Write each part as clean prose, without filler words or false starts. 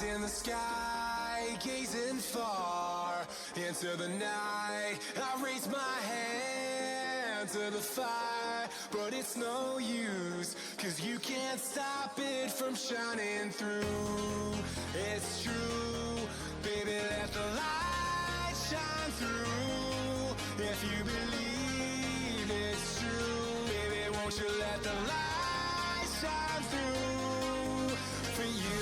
In the sky, gazing far into the night, I raise my hand to the fire, but it's no use, 'cause you can't stop it from shining through. It's true, baby, let the light shine through. If you believe it's true, baby, won't you let the light shine through for you.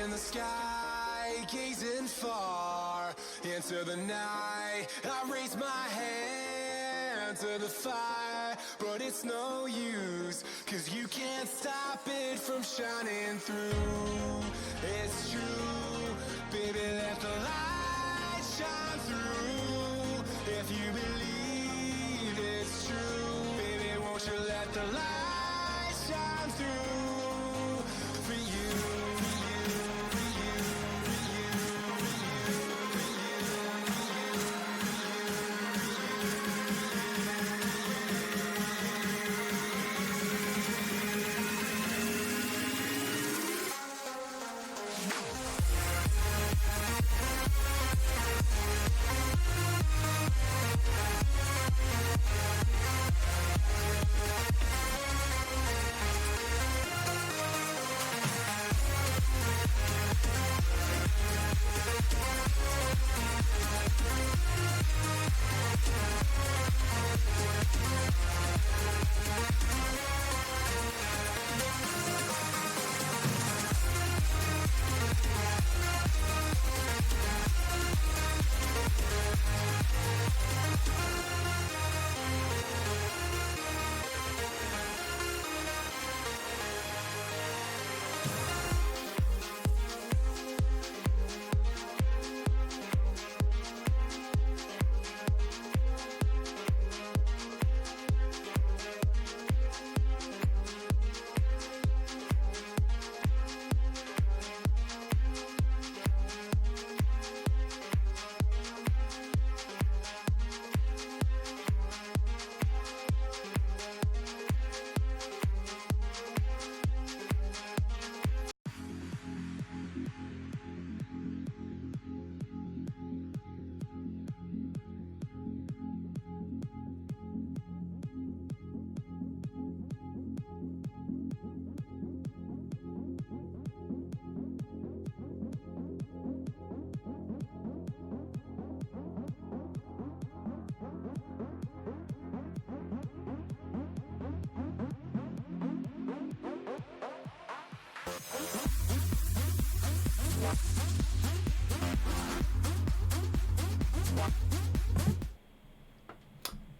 In the sky, gazing far into the night, I raise my hand to the fire, but it's no use, 'cause you can't stop it from shining through. It's true, baby, let the light shine through. If you believe it's true, baby, won't you let the light shine through for you.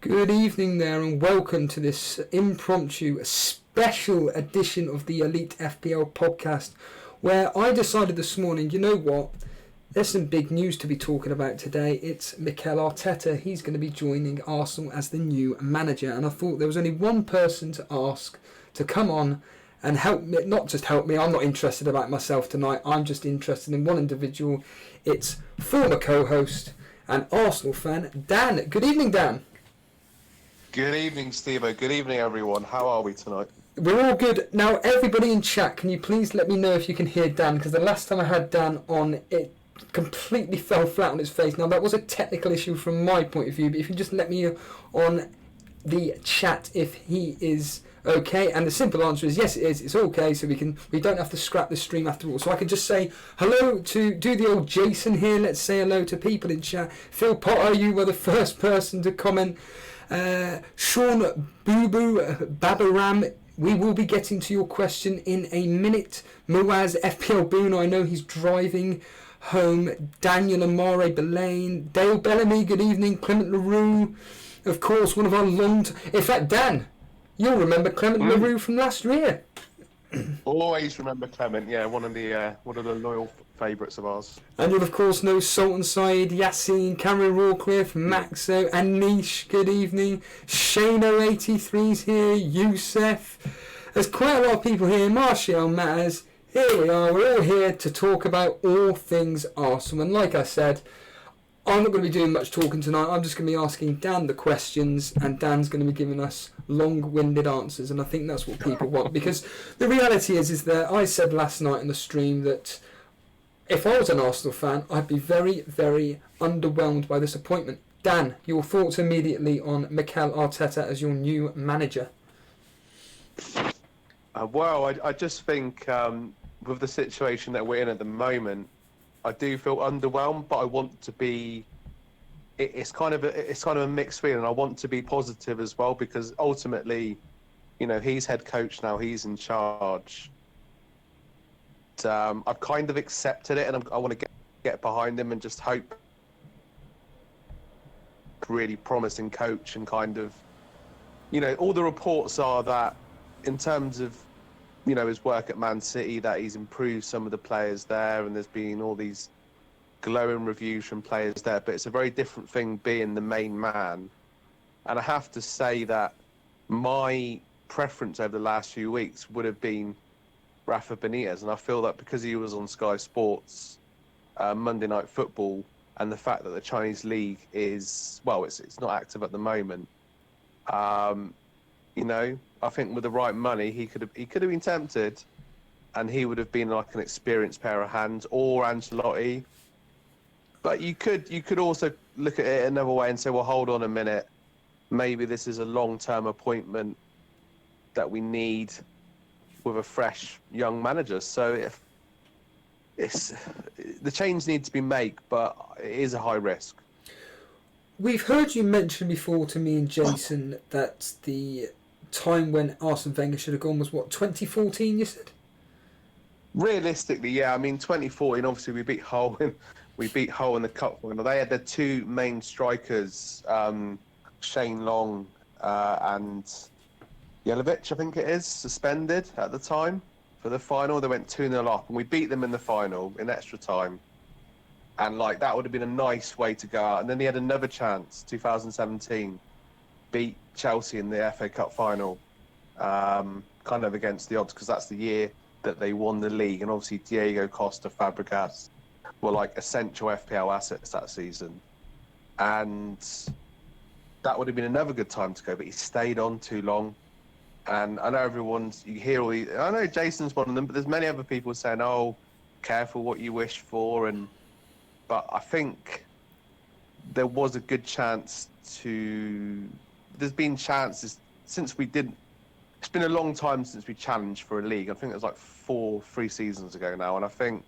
Good evening there, and welcome to this impromptu special edition of the Elite FPL podcast, where I decided this morning, you know what, there's some big news to be talking about today. It's Mikel Arteta. He's going to be joining Arsenal as the new manager, and I thought there was only one person to ask to come on and help me, not just help me. I'm not interested about myself tonight. I'm just interested in one individual. It's former co-host and Arsenal fan, Dan. Good evening, Dan. Good evening, Steve-O. Good evening, everyone. How are we tonight? We're all good. Now, everybody in chat, can you please let me know if you can hear Dan? Because the last time I had Dan on, it completely fell flat on its face. Now, that was a technical issue from my point of view, but if you just let me know on the chat if he is okay, and the simple answer is yes, it is. It's okay, so we don't have to scrap the stream after all. So I can just say hello to do the old Jason here. Let's say hello to people in chat. Phil Potter, you were the first person to comment. Sean Boo Boo Babaram, we will be getting to your question in a minute. Muaz FPL Boone, I know he's driving home. Daniel Amare Belaine, Dale Bellamy, good evening. Clement LaRue, of course, one of our in fact, Dan, you'll remember Clement LaRue from last year. Always remember Clement, yeah, one of the loyal favourites of ours. And you'll of course know Sultan Saeed, Yassine, Cameron Rawcliffe, Maxo, Anish, good evening. Shano83's here, Youssef. There's quite a lot of people here. Martial Matters. Here we are, we're all here to talk about all things Arsenal. And like I said, I'm not going to be doing much talking tonight. I'm just going to be asking Dan the questions, and Dan's going to be giving us long-winded answers, and I think that's what people want. Because the reality is that I said last night in the stream that if I was an Arsenal fan, I'd be very, very underwhelmed by this appointment. Dan, your thoughts immediately on Mikel Arteta as your new manager? I just think with the situation that we're in at the moment, I do feel underwhelmed, but I want to be. It's kind of a mixed feeling. I want to be positive as well, because ultimately, you know, he's head coach now. He's in charge. I've kind of accepted it, and I want to get behind him and just hope. Really promising coach, and kind of, you know, all the reports are that in terms of, you know, his work at Man City, that he's improved some of the players there, and there's been all these glowing reviews from players there. But it's a very different thing being the main man. And I have to say that my preference over the last few weeks would have been Rafa Benitez, and I feel that because he was on Sky Sports Monday Night Football, and the fact that the Chinese league is, well, it's not active at the moment. You know, I think with the right money, he could have been tempted, and he would have been like an experienced pair of hands, or Ancelotti. But you could also look at it another way and say, well, hold on a minute, maybe this is a long-term appointment that we need with a fresh young manager. So if the change needs to be made, but it is a high risk. We've heard you mention before to me and Jason that the time when Arsene Wenger should have gone was, what, 2014, you said? Realistically, yeah. I mean, 2014, obviously we beat Hull in the cup final. They had their two main strikers, Shane Long and Jelavic, I think it is, suspended at the time for the final. They went 2-0 up, and we beat them in the final in extra time. And like that would have been a nice way to go out. And then they had another chance, 2017, beat Chelsea in the FA Cup final, kind of against the odds, because that's the year that they won the league. And obviously Diego Costa, Fabregas were like essential FPL assets that season. And that would have been another good time to go, but he stayed on too long. And I know you hear all these, I know Jason's one of them, but there's many other people saying, oh, careful what you wish for. But I think there was a good chance there's been chances since it's been a long time since we challenged for a league. I think it was like 3 seasons ago now. And I think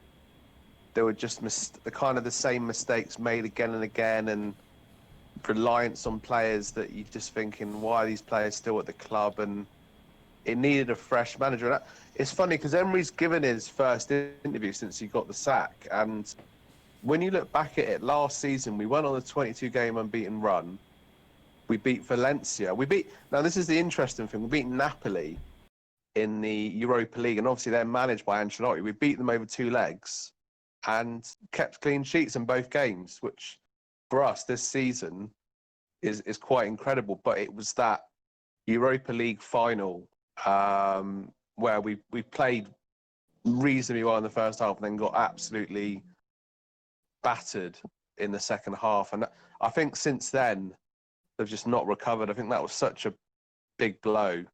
there were just the same mistakes made again and again, and reliance on players that you're just thinking, why are these players still at the club? And it needed a fresh manager. And It's funny because Emery's given his first interview since he got the sack, and when you look back at it, last season we went on a 22-game unbeaten run. We beat Valencia. Now this is the interesting thing. We beat Napoli in the Europa League, and obviously they're managed by Ancelotti. We beat them over 2 legs and kept clean sheets in both games, which for us this season is quite incredible. But it was that Europa League final where we played reasonably well in the first half and then got absolutely battered in the second half. And I think since then they've just not recovered. I think that was such a big blow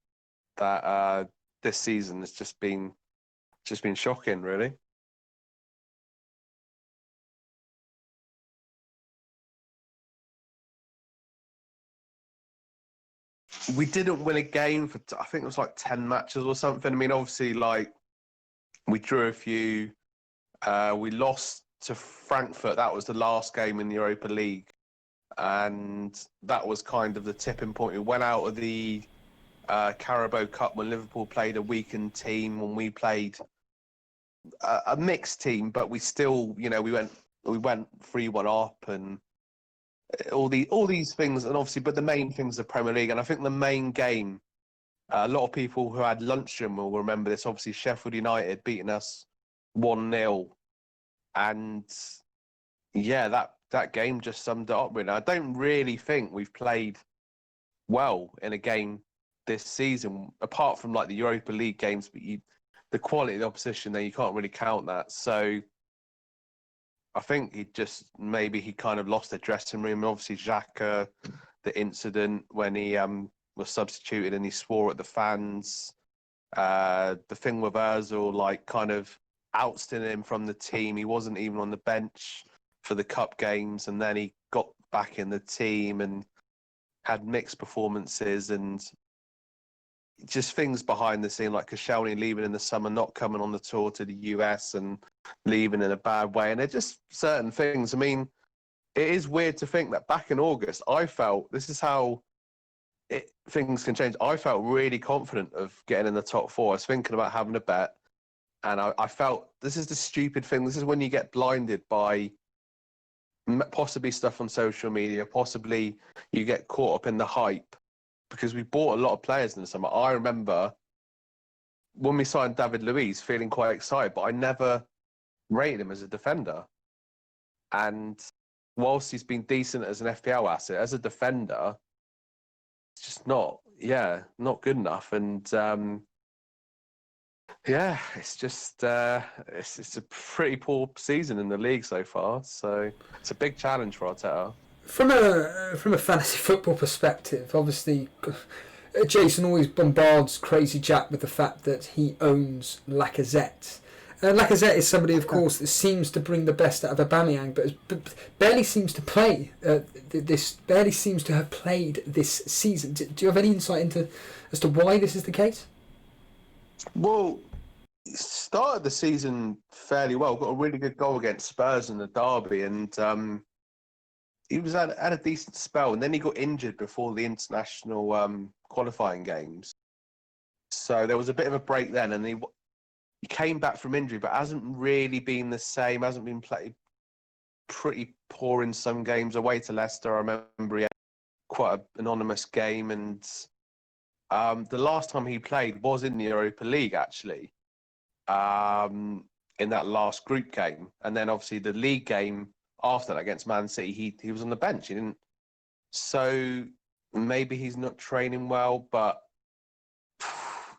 that this season has just been shocking, really. We didn't win a game for, I think it was like 10 matches or something. I mean, obviously, like, we drew a few. We lost to Frankfurt. That was the last game in the Europa League. And that was kind of the tipping point. We went out of the Carabao Cup when Liverpool played a weakened team, when we played a mixed team, but we still, we went 3-1 up and all these things. And obviously, but the main thing is the Premier League. And I think the main game, a lot of people who had luncheon will remember this. Obviously, Sheffield United beating us 1-0. And yeah, that game just summed it up, really. I don't really think we've played well in a game this season, apart from like the Europa League games, but the quality of the opposition there, you can't really count that. So I think maybe he kind of lost the dressing room. Obviously, Xhaka, the incident when he was substituted and he swore at the fans. The thing with Ozil, like, kind of ousting him from the team. He wasn't even on the bench for the cup games, and then he got back in the team and had mixed performances, and just things behind the scene, like Koscielny leaving in the summer, not coming on the tour to the US and leaving in a bad way. And they're just certain things. I mean, it is weird to think that back in August, I felt, this is how things can change. I felt really confident of getting in the top 4. I was thinking about having a bet, and I felt, this is the stupid thing. This is when you get blinded by possibly stuff on social media, possibly you get caught up in the hype, because we bought a lot of players in the summer. I remember when we signed David Luiz feeling quite excited, but I never rated him as a defender. And whilst he's been decent as an FPL asset, as a defender, it's just not good enough. And it's just it's a pretty poor season in the league so far. So it's a big challenge for Arteta. From a fantasy football perspective, obviously, Jason always bombards Crazy Jack with the fact that he owns Lacazette. Lacazette is somebody, of course, that seems to bring the best out of Aubameyang, but barely seems to play. Barely seems to have played this season. Do you have any insight as to why this is the case? Well, he started the season fairly well. Got a really good goal against Spurs in the derby, and he was at a decent spell. And then he got injured before the international qualifying games, so there was a bit of a break then. And he came back from injury, but hasn't really been the same. Hasn't been played pretty poor in some games. Away to Leicester, I remember he had quite an anonymous game, and the last time he played was in the Europa League, actually, in that last group game. And then obviously the league game after that against Man City, he was on the bench. He didn't. So maybe he's not training well, but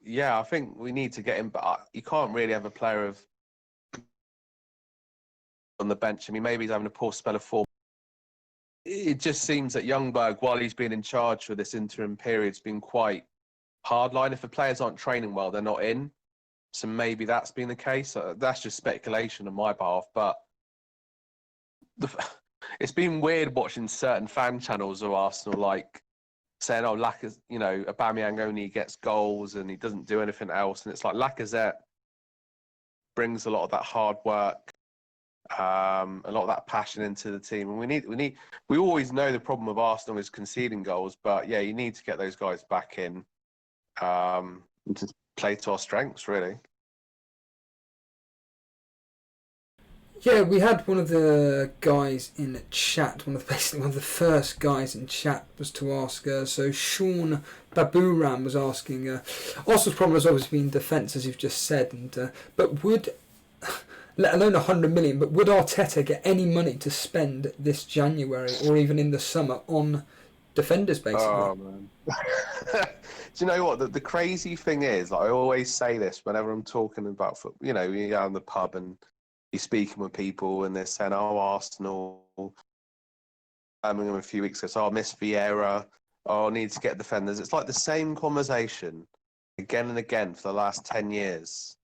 yeah, I think we need to get him. But you can't really have a player on the bench. I mean, maybe he's having a poor spell of form. It just seems that Ljungberg, while he's been in charge for this interim period, has been quite hardline. If the players aren't training well, they're not in. So maybe that's been the case. That's just speculation on my behalf. But it's been weird watching certain fan channels of Arsenal, like, saying, "Oh, Aubameyang only gets goals and he doesn't do anything else." And it's like Lacazette brings a lot of that hard work, a lot of that passion into the team. And we always know the problem with Arsenal is conceding goals, but yeah, you need to get those guys back in to play to our strengths, really. Yeah, we had one of the guys in the chat, basically one of the first guys in chat was to ask, so Sean Baburam was asking, Arsenal's problem has obviously been defence, as you've just said, and but would, let alone 100 million, but would Arteta get any money to spend this January or even in the summer on defenders, basically? Oh, man. Do you know what? The crazy thing is, like, I always say this whenever I'm talking about football. You know, you're out in the pub and you're speaking with people and they're saying, oh, Arsenal, Birmingham a few weeks ago, so I miss Vieira, oh, I need to get defenders. It's like the same conversation again and again for the last 10 years.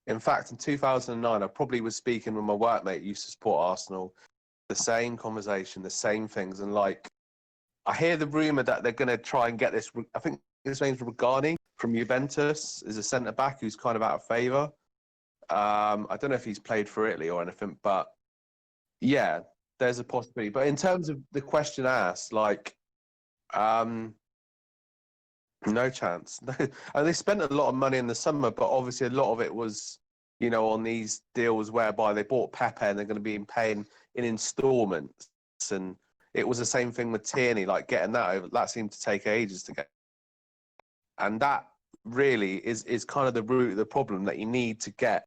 In fact, in 2009, I probably was speaking with my workmate who used to support Arsenal, the same conversation, the same things. And like, I hear the rumour that they're going to try and get this, I think his name's Regani from Juventus, is a centre-back who's kind of out of favour. I don't know if he's played for Italy or anything, but yeah, there's a possibility. But in terms of the question asked, like, no chance. No. And they spent a lot of money in the summer, but obviously a lot of it was, you know, on these deals whereby they bought Pepe and they're going to be paying in instalments. And it was the same thing with Tierney, like getting that over. That seemed to take ages to get. And that really is kind of the root of the problem, that you need to get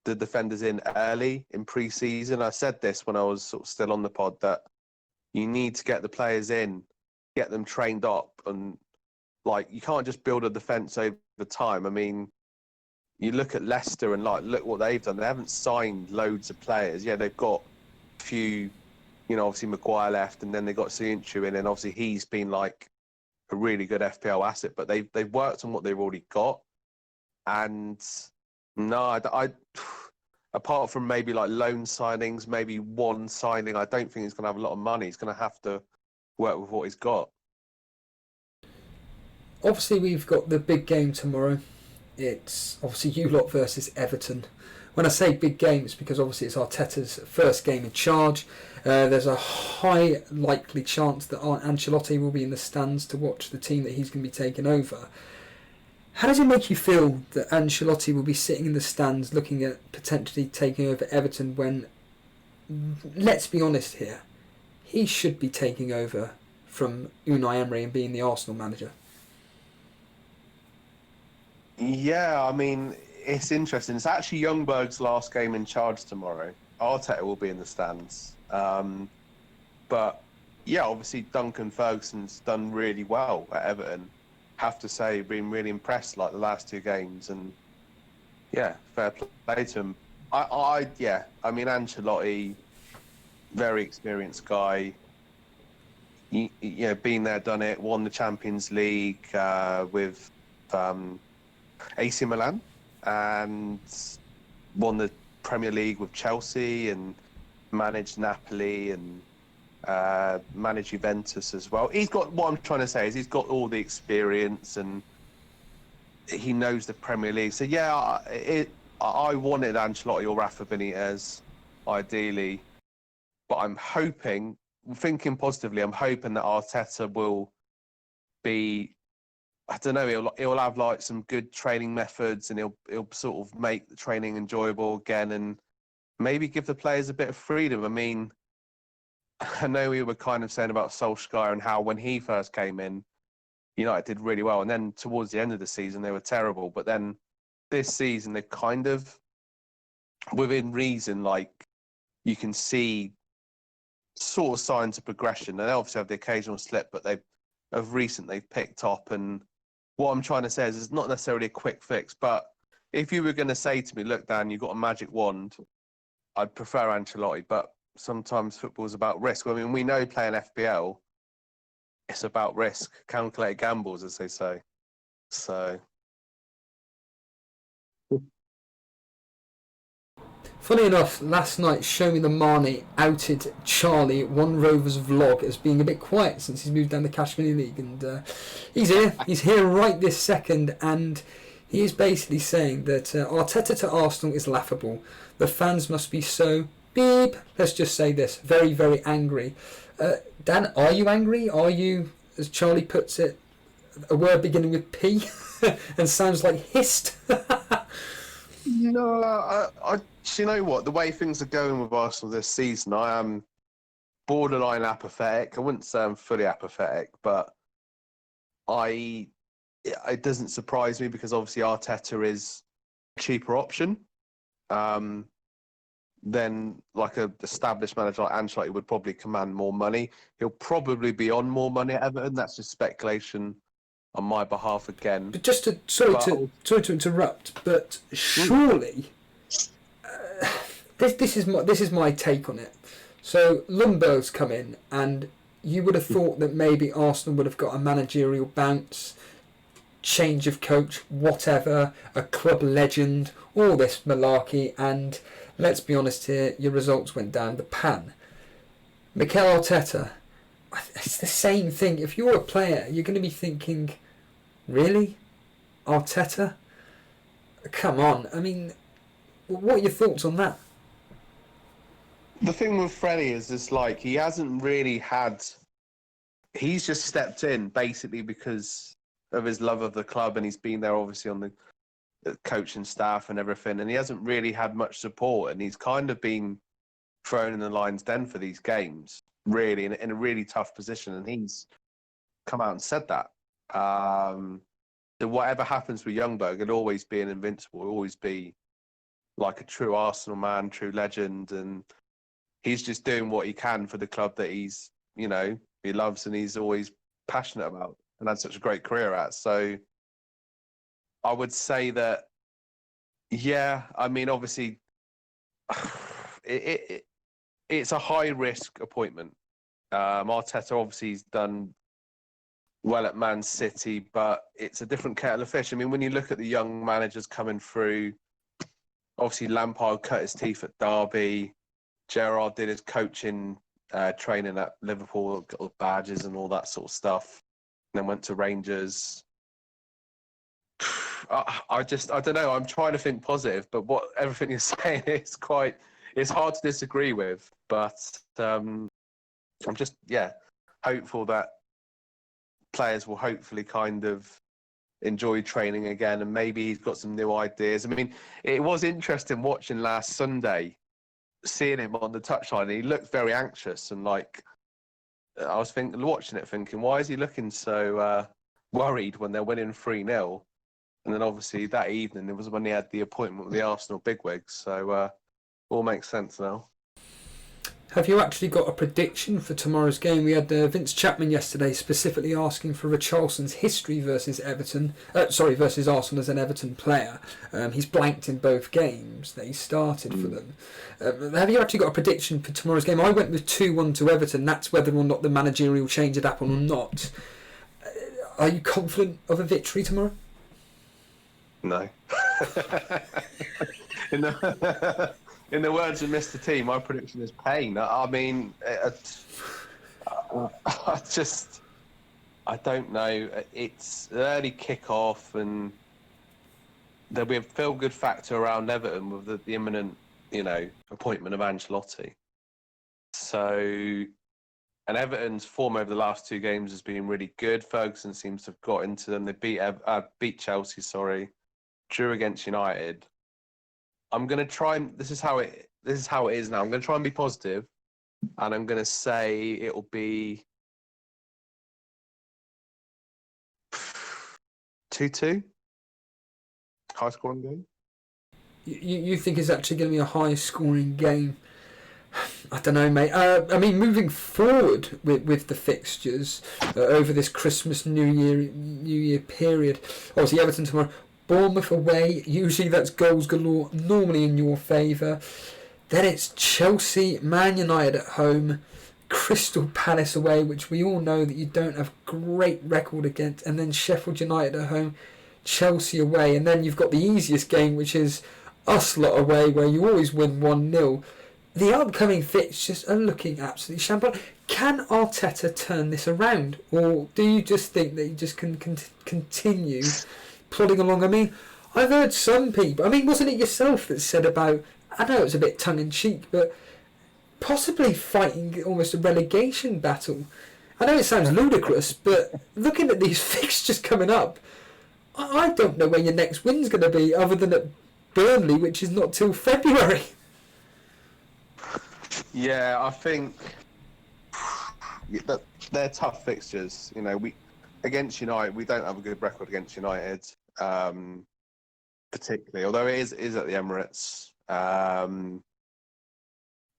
the defenders in early in pre-season. I said this when I was sort of still on the pod, that you need to get the players in, get them trained up, and like, you can't just build a defence over time. I mean, you look at Leicester and like, look what they've done. They haven't signed loads of players. Yeah, they've got a few, you know, obviously Maguire left, and then they got Soyuncu in, and obviously he's been like a really good FPL asset, but they've worked on what they've already got. And no, I apart from maybe like loan signings, maybe one signing, I don't think he's going to have a lot of money. He's going to have to work with what he's got. Obviously, we've got the big game tomorrow. It's obviously you lot versus Everton. When I say big game, it's because obviously it's Arteta's first game in charge. There's a high likely chance that Ancelotti will be in the stands to watch the team that he's going to be taking over. How does it make you feel that Ancelotti will be sitting in the stands looking at potentially taking over Everton when, let's be honest here, he should be taking over from Unai Emery and being the Arsenal manager? Yeah, I mean, it's interesting. It's actually Youngberg's last game in charge tomorrow. Arteta will be in the stands. But yeah, obviously Duncan Ferguson's done really well at Everton. Have to say, been really impressed like the last two games, and yeah, fair play to him. I mean, Ancelotti, very experienced guy. You know, been there, done it. Won the Champions League with AC Milan, and won the Premier League with Chelsea, and managed Napoli, and managed Juventus as well. He's got, what I'm trying to say is, he's got all the experience and he knows the Premier League. So yeah, I wanted Ancelotti or Rafa Benitez, ideally, but I'm hoping, thinking positively, I'm hoping that Arteta will be, I don't know, he'll have like some good training methods, and he'll sort of make the training enjoyable again, and maybe give the players a bit of freedom. I mean, I know we were kind of saying about Solskjaer and how when he first came in, United did really well, and then towards the end of the season they were terrible. But then this season they've kind of, within reason, like, you can see sort of signs of progression. And they obviously have the occasional slip, but they've picked up. And what I'm trying to say is, it's not necessarily a quick fix, but if you were going to say to me, look, Dan, you've got a magic wand, I'd prefer Ancelotti. But sometimes football's about risk. I mean, we know playing FPL, it's about risk, calculated gambles, as they say. So, funny enough, last night Show Me the Marnie outed Charlie, One Rovers Vlog, as being a bit quiet since he's moved down the Kashmiri League, and he's here right this second, and he is basically saying that Arteta to Arsenal is laughable. The fans must be so beep. Let's just say this, very, very angry. Dan, are you angry? Are you, as Charlie puts it, a word beginning with P and sounds like hissed? No, you know what? The way things are going with Arsenal this season, I am borderline apathetic. I wouldn't say I'm fully apathetic, but it doesn't surprise me because obviously Arteta is a cheaper option. Then like a established manager like Ancelotti would probably command more money. He'll probably be on more money at Everton. That's just speculation on my behalf again. But just to sorry to interrupt, but surely this is my take on it. So Lundberg's come in, and you would have thought that maybe Arsenal would have got a managerial bounce, change of coach, whatever, a club legend, all this malarkey, and let's be honest here, your results went down the pan. Mikel Arteta, it's the same thing. If you're a player, you're going to be thinking, really? Arteta? Come on. I mean, what are your thoughts on that? The thing with Freddie is like he hasn't really had... He's just stepped in basically because of his love of the club, and he's been there obviously on the coaching staff and everything, and he hasn't really had much support, and he's kind of been thrown in the lion's den for these games, really, in a really tough position, and he's come out and said that. That whatever happens with Ljungberg, it'll always be an invincible, it'll always be like a true Arsenal man, true legend, and he's just doing what he can for the club that he's, you know, he loves and he's always passionate about and had such a great career at. So I would say that, yeah, I mean, obviously, it's a high-risk appointment. Arteta obviously has done well at Man City, but it's a different kettle of fish. I mean, when you look at the young managers coming through, obviously Lampard cut his teeth at Derby, Gerrard did his coaching training at Liverpool, got badges and all that sort of stuff, and then went to Rangers. I don't know. I'm trying to think positive, but everything you're saying is it's hard to disagree with. But I'm just, hopeful that players will hopefully kind of enjoy training again, and maybe he's got some new ideas. I mean, it was interesting watching last Sunday, seeing him on the touchline. He looked very anxious, and like I was watching it thinking, why is he looking so worried when they're winning 3-0? And then obviously that evening, it was when he had the appointment with the Arsenal bigwigs. So all makes sense now. Have you actually got a prediction for tomorrow's game? We had Vince Chapman yesterday specifically asking for Richarlison's history versus versus Arsenal as an Everton player. He's blanked in both games that he started for them. Have you actually got a prediction for tomorrow's game? I went with 2-1 to Everton. That's whether or not the managerial change had happened or not. Are you confident of a victory tomorrow? No. In the words of Mr. T, my prediction is pain. I mean, I don't know. It's early kick-off, and there'll be a feel-good factor around Everton with the imminent, appointment of Ancelotti. So, and Everton's form over the last two games has been really good. Ferguson seems to have got into them. They beat Chelsea, drew against United. I'm going to try and this is how it is now. I'm going to try and be positive, and I'm going to say it'll be 2-2. High scoring game. You think it's actually going to be a high scoring game? I don't know, mate. I mean, moving forward with the fixtures over this Christmas New Year period. Obviously, Everton tomorrow. Bournemouth away, usually that's goals galore, normally in your favour. Then it's Chelsea, Man United at home, Crystal Palace away, which we all know that you don't have great record against, and then Sheffield United at home, Chelsea away, and then you've got the easiest game, which is us lot away, where you always win 1-0. The upcoming fixtures are looking absolutely shambolic. Can Arteta turn this around, or do you just think that he just can continue plodding along? I mean, I've heard some people, wasn't it yourself that said about, I know it's a bit tongue-in-cheek, but possibly fighting almost a relegation battle. I know it sounds ludicrous, but looking at these fixtures coming up, I don't know where your next win's going to be, other than at Burnley, which is not till February. Yeah, I think that they're tough fixtures. You know, against United, we don't have a good record against United, particularly. Although it is at the Emirates.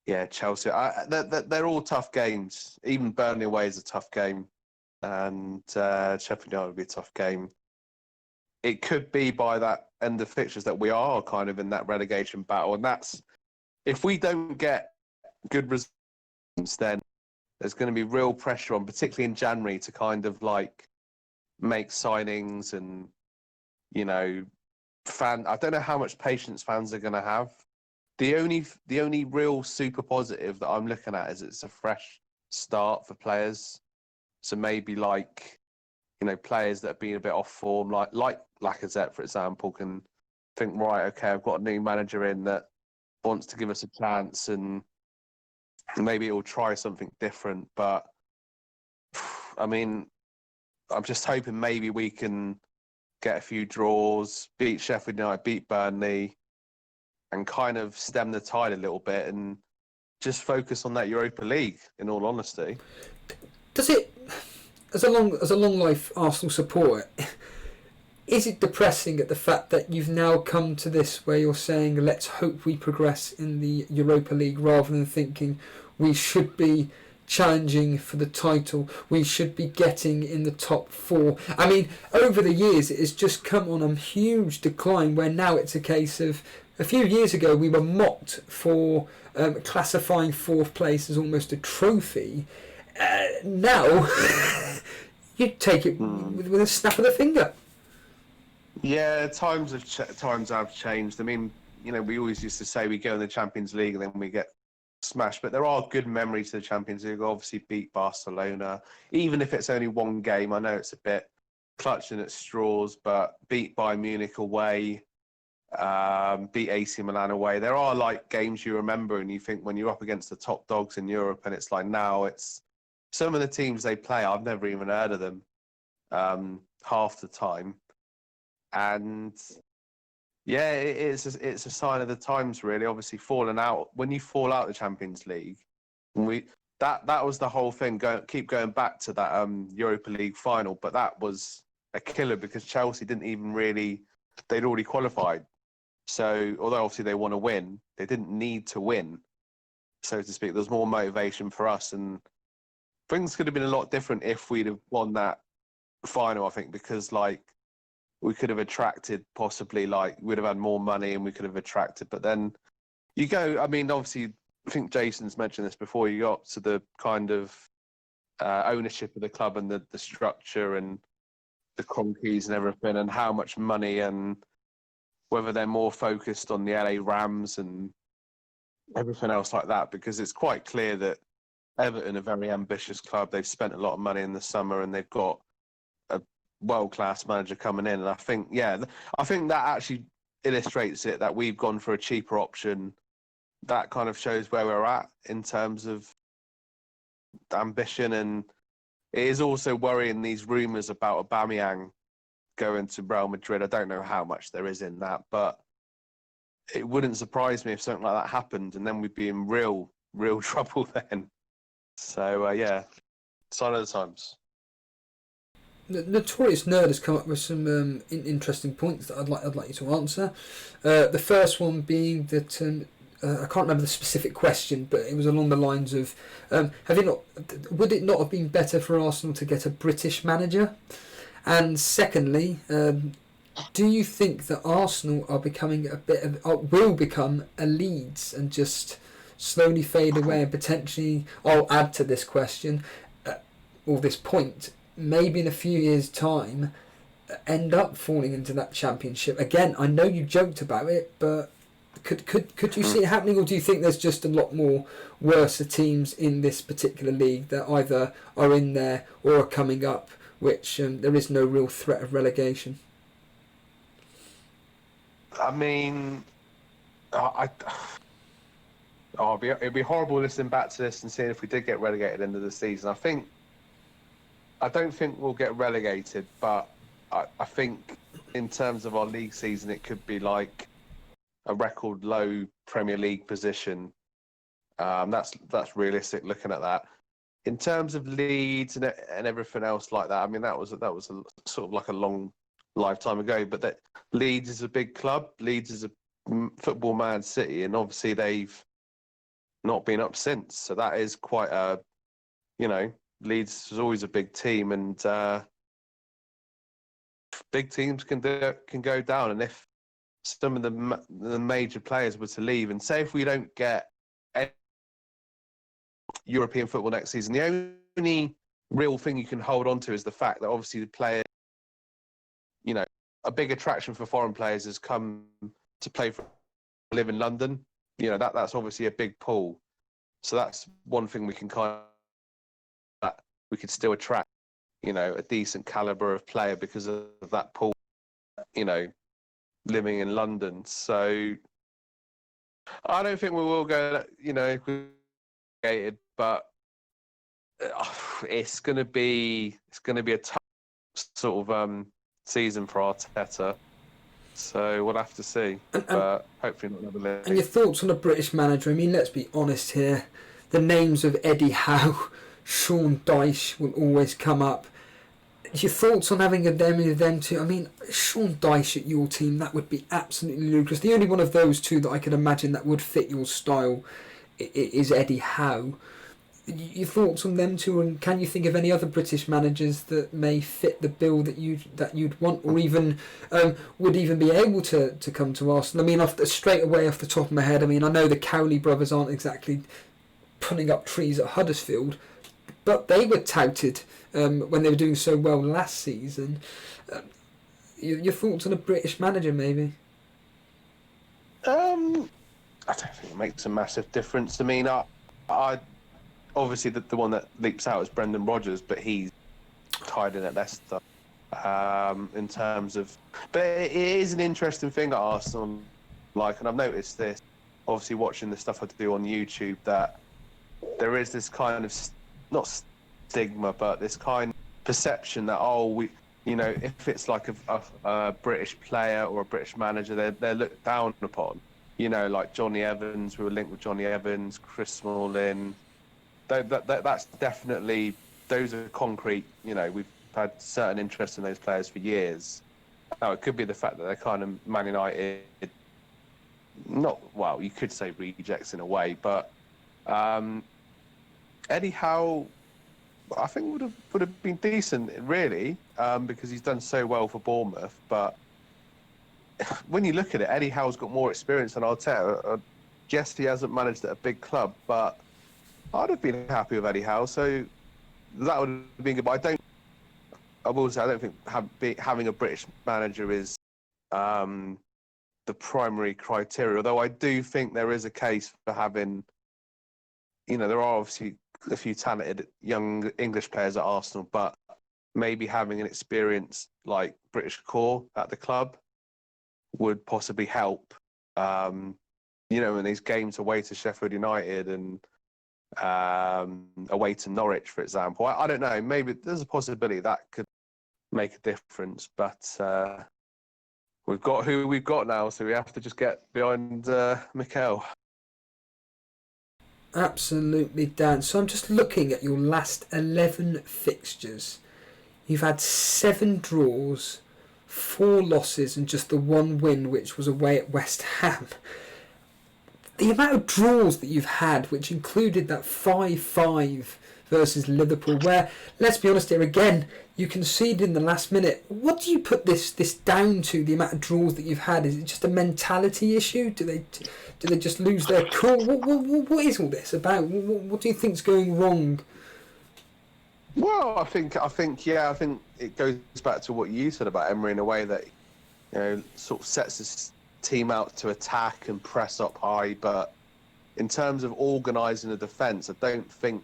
Yeah, Chelsea. They're all tough games. Even Burnley away is a tough game, and Sheffield United will be a tough game. It could be by that end of fixtures that we are kind of in that relegation battle, and that's if we don't get good results, then there's going to be real pressure on, particularly in January, to kind of like make signings and, you know, I don't know how much patience fans are going to have. The only real super positive that I'm looking at is it's a fresh start for players. So maybe like, you know, players that have been a bit off form, like Lacazette, for example, can think, right, okay, I've got a new manager in that wants to give us a chance, and maybe it will try something different. But I mean, I'm just hoping maybe we can get a few draws, beat Sheffield United, beat Burnley, and kind of stem the tide a little bit and just focus on that Europa League, in all honesty. Does it, as a long life Arsenal supporter, is it depressing at the fact that you've now come to this where you're saying, let's hope we progress in the Europa League, rather than thinking we should be challenging for the title, we should be getting in the top 4? I mean, over the years it has just come on a huge decline, where now it's a case of, a few years ago we were mocked for classifying 4th place as almost a trophy. Now you take it with a snap of the finger. Yeah, times have changed. I mean, you know, we always used to say we go in the Champions League and then we get smashed, but there are good memories to the Champions League. Obviously beat Barcelona, even if it's only one game. I know it's a bit clutching at straws, but beat Bayern Munich away, beat AC Milan away. There are like games you remember and you think, when you're up against the top dogs in Europe, and it's like, now it's some of the teams they play, I've never even heard of them half the time. And yeah, it's a sign of the times, really. Obviously, falling out, when you fall out of the Champions League, and that was the whole thing. Keep going back to that Europa League final, but that was a killer because Chelsea didn't even really, they'd already qualified. So although obviously they want to win, they didn't need to win, so to speak. There's more motivation for us, and things could have been a lot different if we'd have won that final, I think, because like we could have attracted, possibly, like we'd have had more money and we could have attracted. But then you go, I mean, obviously, I think Jason's mentioned this before, you got to the kind of ownership of the club and the structure and the conkeys and everything, and how much money, and whether they're more focused on the LA Rams and everything else like that, because it's quite clear that Everton are a very ambitious club. They've spent a lot of money in the summer and they've got a world-class manager coming in. And I think, yeah, I think that actually illustrates it, that we've gone for a cheaper option. That kind of shows where we're at in terms of ambition. And it is also worrying, these rumours about Aubameyang going to Real Madrid. I don't know how much there is in that, but it wouldn't surprise me if something like that happened, and then we'd be in real trouble then. So yeah, sign of the times. The Notorious Nerd has come up with some interesting points that I'd like you to answer. The first one being that I can't remember the specific question, but it was along the lines of, would it not have been better for Arsenal to get a British manager? And secondly, do you think that Arsenal are becoming will become a Leeds and just slowly fade away, and potentially, I'll add to this question, or this point, maybe in a few years' time, end up falling into that Championship again? I know you joked about it, but could you see it happening, or do you think there's just a lot more worse teams in this particular league that either are in there or are coming up, which there is no real threat of relegation? I mean, it'd be horrible listening back to this and seeing if we did get relegated at the end of the season. I don't think we'll get relegated, but I think in terms of our league season, it could be like a record low Premier League position. That's realistic looking at that. In terms of Leeds and everything else like that, I mean, that was a, sort of like a long lifetime ago. But that Leeds is a big club. Leeds is a football mad city, and obviously they've not been up since. So that is quite a, Leeds is always a big team, and big teams can go down. And if some of the major players were to leave, and say if we don't get European football next season, the only real thing you can hold on to is the fact that obviously the player, a big attraction for foreign players has come to live in London. That's obviously a big pull. So that's one thing we can that we could still attract, a decent caliber of player because of that pull, living in London. So I don't think we will go, but it's going to be a tough sort of season for Arteta. So we'll have to see, but hopefully not another league. And your thoughts on a British manager? I mean, let's be honest here. The names of Eddie Howe, Sean Dyche will always come up. Your thoughts on having them two? I mean, Sean Dyche at your team, that would be absolutely ludicrous. The only one of those two that I could imagine that would fit your style is Eddie Howe. Your thoughts on them two, and can you think of any other British managers that may fit the bill that you'd want, or even would even be able to come to Arsenal? I mean, straight away off the top of my head, I mean, I know the Cowley brothers aren't exactly putting up trees at Huddersfield, but they were touted when they were doing so well last season. Your thoughts on a British manager, maybe? I don't think it makes a massive difference. I mean, I obviously the one that leaps out is Brendan Rodgers, but he's tied in at Leicester. In terms of, but it is an interesting thing at Arsenal. And I've noticed this, obviously watching the stuff I do on YouTube, that there is this kind of not stigma, but this kind of perception that if it's like a British player or a British manager, they're looked down upon. Like Johnny Evans, we were linked with Johnny Evans, Chris Smalling. That's definitely, those are concrete. We've had certain interest in those players for years. Now it could be the fact that they're kind of Man United, you could say rejects in a way, but Eddie Howe, I think would have been decent, really, because he's done so well for Bournemouth. But when you look at it, Eddie Howe's got more experience than Arteta. Yes, he hasn't managed at a big club, but I'd have been happy with Eddie Howe. So that would have been good. But I will say, I don't think having a British manager is the primary criteria. Although I do think there is a case for having, there are obviously a few talented young English players at Arsenal, but maybe having an experience like British core at the club would possibly help. In these games away to Sheffield United and away to Norwich, for example. I don't know. Maybe there's a possibility that could make a difference, but we've got who we've got now, so we have to just get behind Mikel. Absolutely, Dan. So I'm just looking at your last 11 fixtures. You've had 7 draws, 4 losses, and just the 1 win, which was away at West Ham. The amount of draws that you've had, which included that 5-5 versus Liverpool, where, let's be honest here again, you conceded in the last minute. What do you put this down to, the amount of draws that you've had? Is it just a mentality issue? Do they just lose their cool? What is all this about? What do you think's going wrong? Well, I think it goes back to what you said about Emery, in a way that, sort of sets his team out to attack and press up high, but in terms of organising the defence, I don't think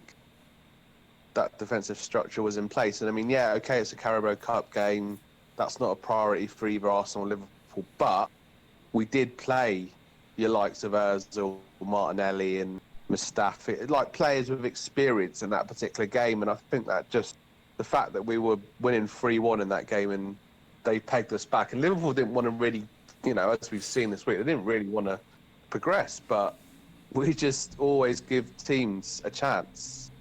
that defensive structure was in place. And I mean, it's a Carabao Cup game. That's not a priority for either Arsenal or Liverpool, but we did play your likes of Ozil, Martinelli and Mustafi, like players with experience in that particular game. And I think that just the fact that we were winning 3-1 in that game and they pegged us back, and Liverpool didn't want to really as we've seen this week, they didn't really want to progress, but we just always give teams a chance.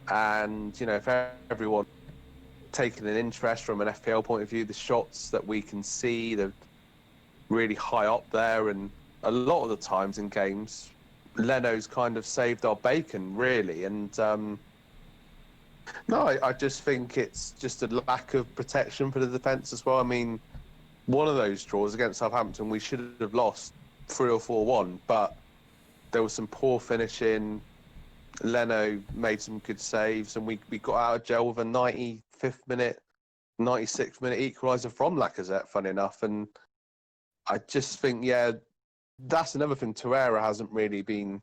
And, if everyone taking an interest from an FPL point of view, the shots that we can see, they're really high up there. And a lot of the times in games, Leno's kind of saved our bacon, really. And no, I just think it's just a lack of protection for the defence as well. I mean, one of those draws against Southampton, we should have lost 3 or 4-1, but there was some poor finishing. Leno made some good saves, and we got out of jail with a 95th minute, 96th minute equaliser from Lacazette, funny enough. And I just think, that's another thing. Torreira hasn't really been.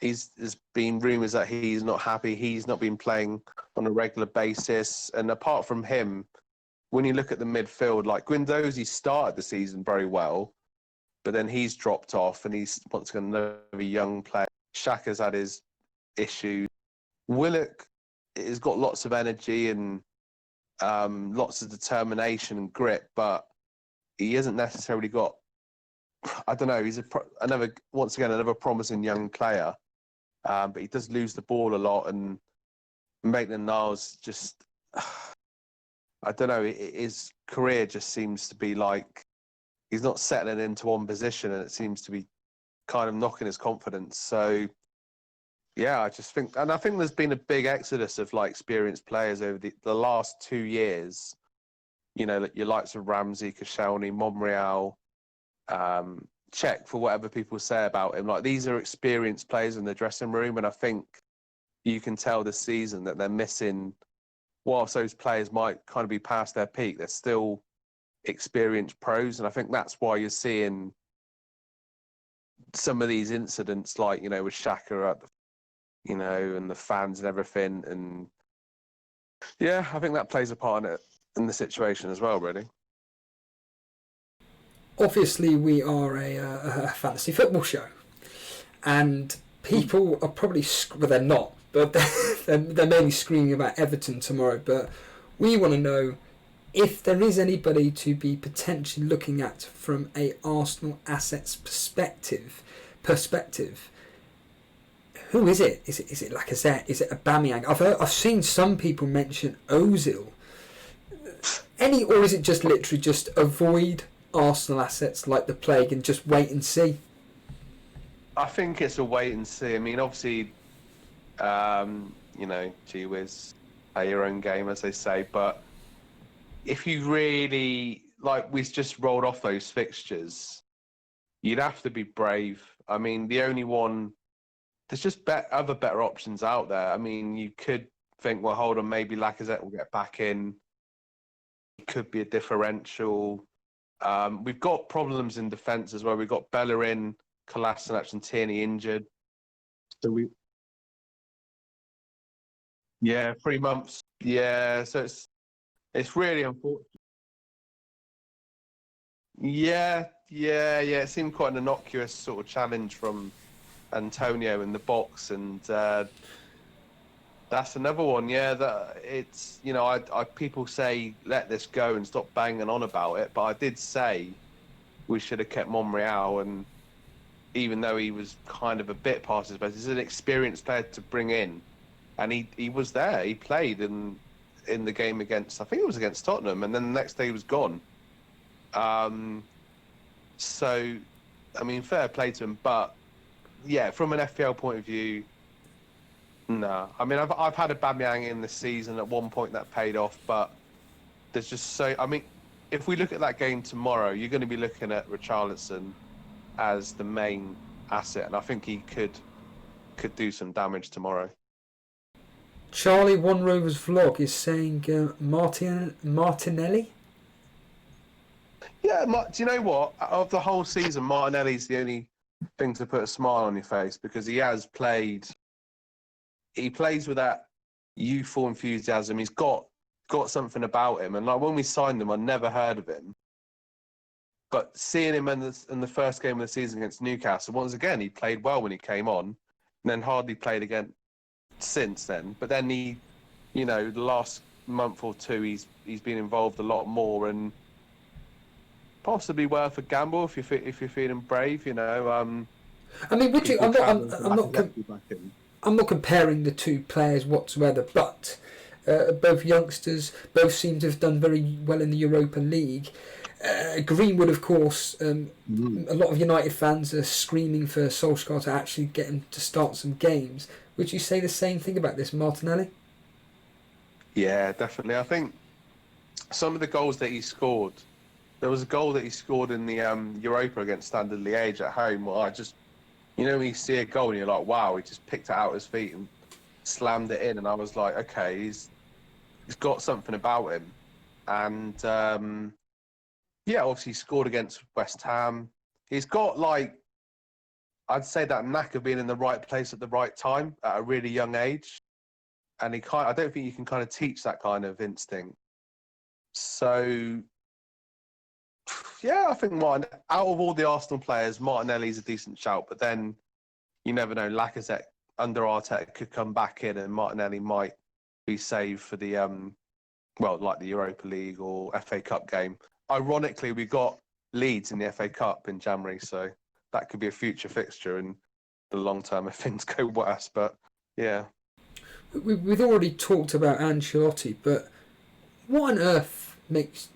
There's been rumours that he's not happy. He's not been playing on a regular basis. And apart from him, when you look at the midfield, like Guendouzi started the season very well, but then he's dropped off, and he's once again another young player. Xhaka's had his issues. Willock has got lots of energy and lots of determination and grit, but he hasn't necessarily got. I don't know. He's another promising young player, but he does lose the ball a lot, and Maitland-Niles just. I don't know. His career just seems to be like he's not settling into one position, and it seems to be kind of knocking his confidence. So, I just think, and I think there's been a big exodus of experienced players over the last 2 years. Your likes of Ramsey, Koscielny, Monreal, Czech, for whatever people say about him. These are experienced players in the dressing room, and I think you can tell this season that they're missing. Whilst those players might kind of be past their peak, they're still experienced pros, and I think that's why you're seeing some of these incidents, with Xhaka at and the fans and everything, and I think that plays a part in the situation as well, really. Obviously, we are a fantasy football show, and people are probably they're not, but they're mainly screaming about Everton tomorrow. But we want to know if there is anybody to be potentially looking at from a Arsenal assets perspective. Who is it? Is it Lacazette? Is it Aubameyang? I've seen some people mention Ozil. Or is it just literally just avoid Arsenal assets like the plague and just wait and see? I think it's a wait and see. I mean, obviously, gee whiz, play your own game, as they say. But if you really, we just rolled off those fixtures, you'd have to be brave. I mean, the only one, there's just other better options out there. I mean, you could think, well, hold on, maybe Lacazette will get back in. It could be a differential. We've got problems in defence as well. We've got Bellerin, Kolasinac and Tierney injured. So 3 months. Yeah, so it's really unfortunate. Yeah. It seemed quite an innocuous sort of challenge from Antonio in the box, and that's another one. Yeah, that it's people say let this go and stop banging on about it, but I did say we should have kept Monreal, and even though he was kind of a bit past his best, he's an experienced player to bring in, and he was there. He played in the game against, I think it was against Tottenham, and then the next day he was gone. So, I mean, fair play to him, but from an FPL point of view, no. I mean, I've had Aubameyang in this season. At one point that paid off, but there's just so. I mean, if we look at that game tomorrow, you're going to be looking at Richarlison as the main asset, and I think he could do some damage tomorrow. Charlie One Rovers Vlog is saying Martinelli. Yeah, do you know what? Of the whole season, Martinelli's the only thing to put a smile on your face, because he has played. He plays with that youthful enthusiasm. He's got something about him, and when we signed him, I never heard of him. But seeing him in the first game of the season against Newcastle, once again, he played well when he came on, and then hardly played again since then. But then the last month or two, he's been involved a lot more, and possibly worth a gamble if you're feeling brave. You know. I mean, would you? I'm not. Back in. I'm not comparing the two players whatsoever, but both youngsters, both seem to have done very well in the Europa League. Greenwood, of course, a lot of United fans are screaming for Solskjaer to actually get him to start some games. Would you say the same thing about this Martinelli? Yeah, definitely. I think some of the goals that he scored, there was a goal that he scored in the Europa against Standard Liège at home where I just, you know, when you see a goal and you're like, wow, he just picked it out of his feet and slammed it in. And I was like, okay, he's got something about him. And, yeah, obviously he scored against West Ham. He's got, like, I'd say that knack of being in the right place at the right time at a really young age. And I don't think you can kind of teach that kind of instinct. So, yeah, I think out of all the Arsenal players, Martinelli's a decent shout. But then you never know. Lacazette under Arteta could come back in, and Martinelli might be saved for the like the Europa League or FA Cup game. Ironically, we got Leeds in the FA Cup in January, so that could be a future fixture in the long term if things go worse. But yeah, we've already talked about Ancelotti, but what on earth makes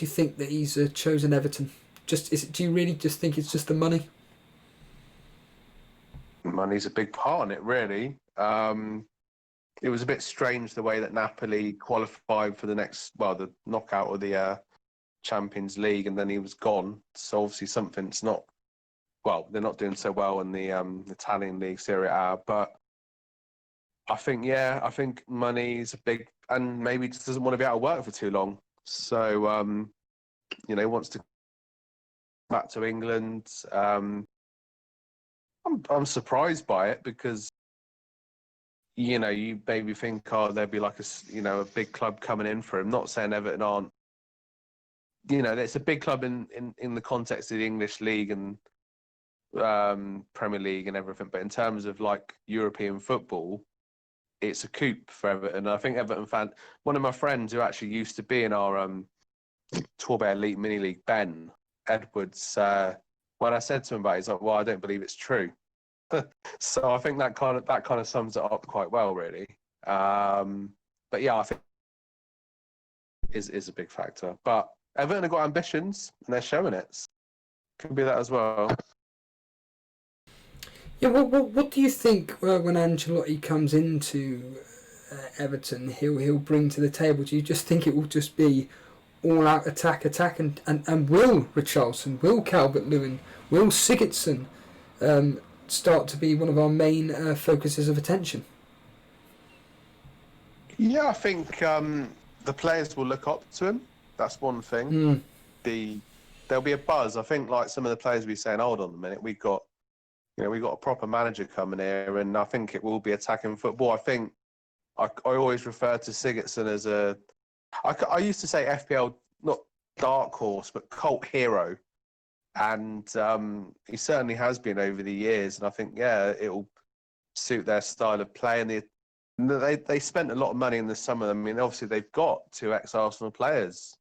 you think that he's chosen Everton? Do you really just think it's just the money? Money's a big part in it, really. It was a bit strange the way that Napoli qualified for the knockout of the Champions League, and then he was gone. So obviously something's not. Well, they're not doing so well in the Italian league, Serie A. But I think money's a big, and maybe just doesn't want to be out of work for too long. So wants to back to England. I'm surprised by it because you maybe think, there'd be like a big club coming in for him. Not saying Everton aren't. It's a big club in the context of the English league and Premier League and everything. But in terms of like European football, it's a coup for Everton. I think Everton fan. One of my friends who actually used to be in our Torbay Elite Mini League, Ben Edwards. When I said to him about it, he's like, "Well, I don't believe it's true." So I think that kind of sums it up quite well, really. But yeah, I think is a big factor. But Everton have got ambitions, and they're showing it. Could be that as well. Yeah, what do you think when Ancelotti comes into Everton, he'll bring to the table? Do you just think it will just be all-out attack, and will Richarlison, will Calvert-Lewin, will Sigurdsson start to be one of our main focuses of attention? Yeah, I think the players will look up to him. That's one thing. There'll be a buzz. I think like some of the players will be saying, hold on a minute, we've got a proper manager coming here, and I think it will be attacking football. I think I always refer to Sigurdsson as I used to say FPL, not dark horse, but cult hero. And he certainly has been over the years. And I think, it'll suit their style of play. And they spent a lot of money in the summer. I mean, obviously, they've got 2 ex-Arsenal players.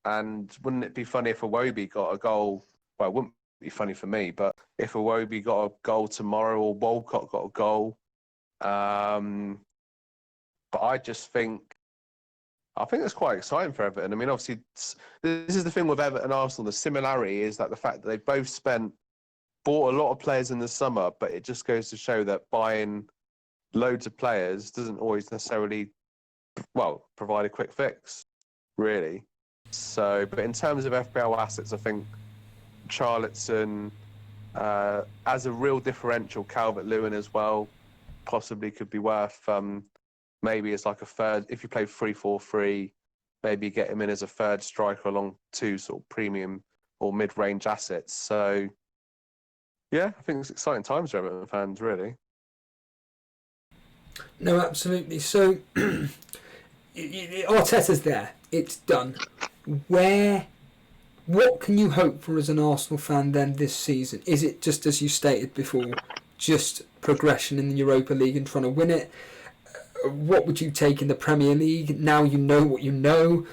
And wouldn't it be funny if Iwobi got a goal? Well, it wouldn't be funny for me, but if Iwobi got a goal tomorrow or Walcott got a goal. But I think it's quite exciting for Everton. I mean, obviously, this is the thing with Everton and Arsenal. The similarity is that the fact that they both bought a lot of players in the summer, but it just goes to show that buying loads of players doesn't always necessarily, provide a quick fix, really. So, but in terms of FPL assets, I think Charlton, as a real differential, Calvert-Lewin as well, possibly could be worth. Maybe it's like a third. If you play 3-4-3, maybe get him in as a third striker along 2 sort of premium or mid-range assets. So, yeah, I think it's exciting times for Everton fans, really. No, absolutely. So, Arteta's there. It's done. What can you hope for as an Arsenal fan then this season? Is it just as you stated before, just progression in the Europa League and trying to win it? What would you take in the Premier League? Now you know what you know.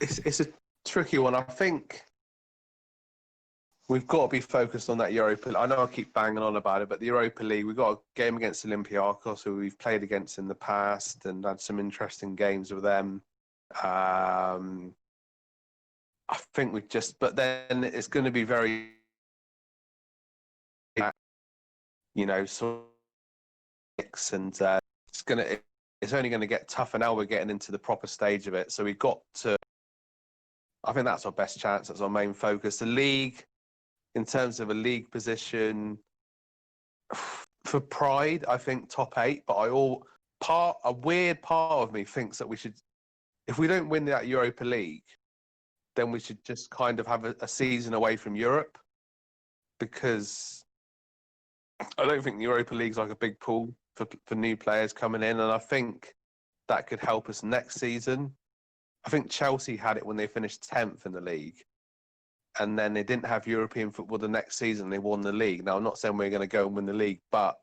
It's a tricky one. I think we've got to be focused on that Europa. I know I keep banging on about it, but the Europa League, we've got a game against Olympiacos, who we've played against in the past and had some interesting games with them. I think but then it's going to be very, sort of, and it's only going to get tougher now. We're getting into the proper stage of it, so we've got to. I think that's our best chance. That's our main focus. The league, in terms of a league position, for pride, I think top 8. But a weird part of me thinks that we should, if we don't win that Europa League, then we should just kind of have a season away from Europe, because I don't think the Europa League's like a big pool for new players coming in, and I think that could help us next season. I think Chelsea had it when they finished 10th in the league, and then they didn't have European football the next season. They won the league. Now, I'm not saying we're going to go and win the league, but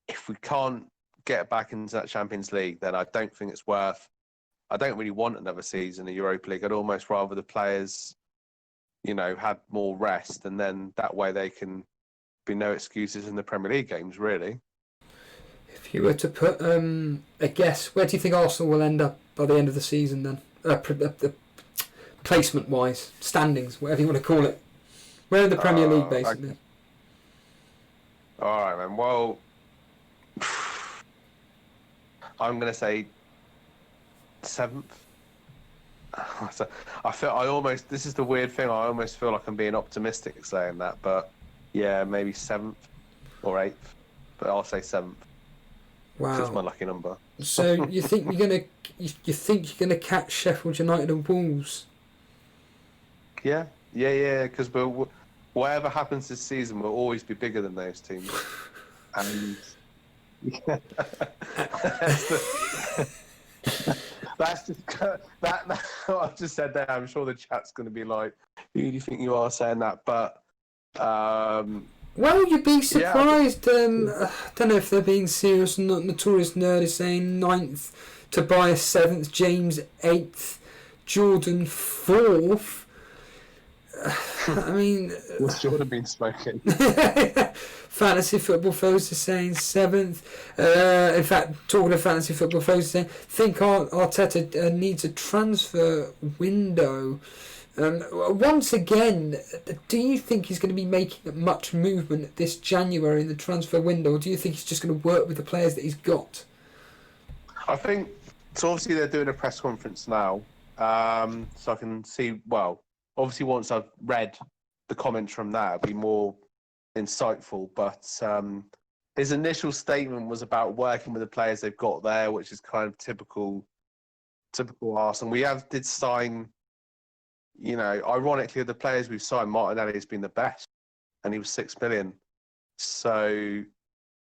if we can't get back into that Champions League, then I don't think it's worth. I don't really want another season in Europa League. I'd almost rather the players, had more rest, and then that way they can be no excuses in the Premier League games, really. If you were to put a guess, where do you think Arsenal will end up by the end of the season then? Placement-wise, standings, whatever you want to call it. Where in the Premier League, basically? All right, man. Well, I'm going to say 7th. This is the weird thing, I almost feel like I'm being optimistic saying that, but yeah, maybe 7th or 8th, but I'll say 7th. Wow, that's my lucky number. So you think you're gonna catch Sheffield United and Wolves? Yeah, because whatever happens this season, we'll always be bigger than those teams. And that's just that. What I've just said there. I'm sure the chat's going to be like, "Who do you think you are saying that?" But well, you'd be surprised. I don't know if they're being serious or not. Notorious Nerd is saying 9th, Tobias 7th, James 8th, Jordan 4th. I mean, what's Jordan been smoking? Fantasy Football Foes is saying 7th. In fact, talking of Fantasy Football Foes is saying, think Arteta needs a transfer window. Once again, do you think he's going to be making much movement this January in the transfer window, or do you think he's just going to work with the players that he's got? I think, so obviously they're doing a press conference now, so I can see, well, obviously once I've read the comments from that, it'll be more insightful, but his initial statement was about working with the players they've got there, which is kind of typical Arsenal. We did sign, ironically, the players we've signed, Martinelli has been the best, and he was 6 million. So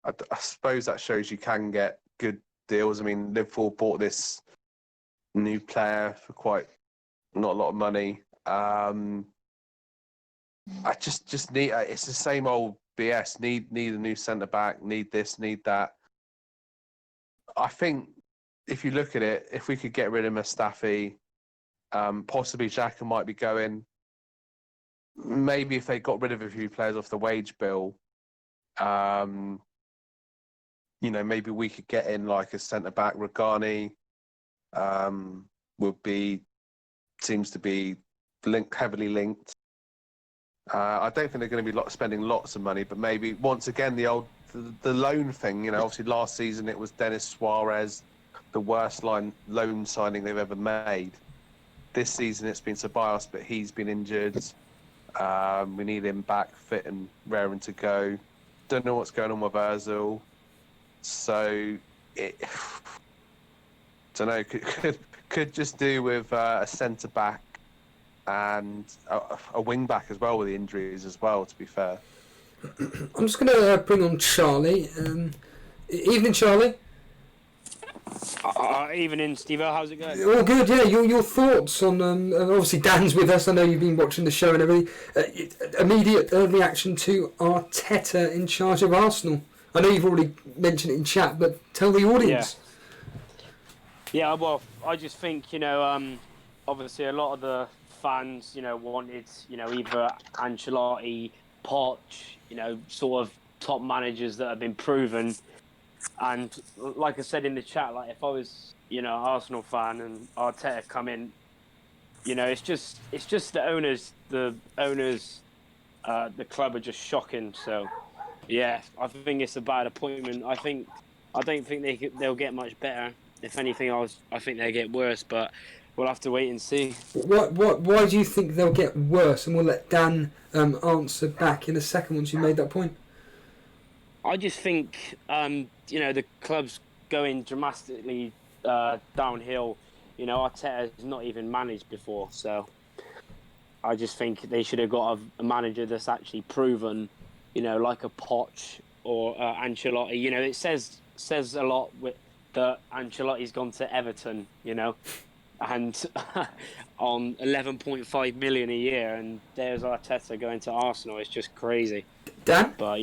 I suppose that shows you can get good deals. I mean, Liverpool bought this new player for not a lot of money. I just need. It's the same old BS. Need a new centre back. Need this. Need that. I think if you look at it, if we could get rid of Mustafi, possibly Xhaka might be going. Maybe if they got rid of a few players off the wage bill, maybe we could get in like a centre back. Ragani seems to be heavily linked. I don't think they're going to be spending lots of money, but maybe once again the loan thing. Obviously last season it was Denis Suarez, the worst loan signing they've ever made. This season it's been Ceballos, but he's been injured. We need him back fit and raring to go. Don't know what's going on with Ozil. So don't know. Could just do with a centre back and a wing back as well with the injuries as well. To be fair, I'm just going to bring on Charlie. Evening, Charlie. Evening, Steve. How's it going? All good. Yeah. Your thoughts on obviously Dan's with us. I know you've been watching the show and everything. Immediate reaction to Arteta in charge of Arsenal. I know you've already mentioned it in chat, but tell the audience. Yeah, well, I just think, obviously a lot of the fans, wanted, either Ancelotti, Poch, sort of top managers that have been proven. And like I said in the chat, like if I was, an Arsenal fan and Arteta come in, it's just the club are just shocking. So, yeah, I think it's a bad appointment. I don't think they'll get much better. If anything, I think they'll get worse. But we'll have to wait and see. Why do you think they'll get worse? And we'll let Dan answer back in a second once you made that point. I just think, the club's going dramatically downhill. Arteta has not even managed before, so I just think they should have got a manager that's actually proven, like a Poch or Ancelotti. It says a lot that Ancelotti's gone to Everton, and on 11.5 million a year, and there's Arteta going to Arsenal. It's just crazy. Dan? But,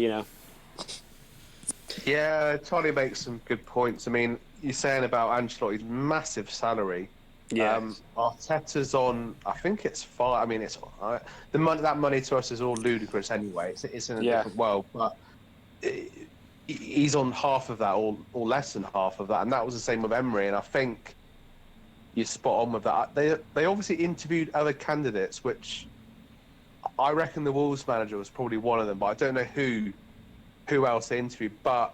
Yeah, Charlie makes some good points. I mean, you're saying about Ancelotti's massive salary. yeah. Arteta's on, I think it's far. I mean, it's the money. That money to us is all ludicrous anyway. It's in a different world, but he's on half of that, or less than half of that, and that was the same with Emery. And I think you're spot on with that. They obviously interviewed other candidates, which I reckon the Wolves manager was probably one of them, but I don't know who else they interviewed. But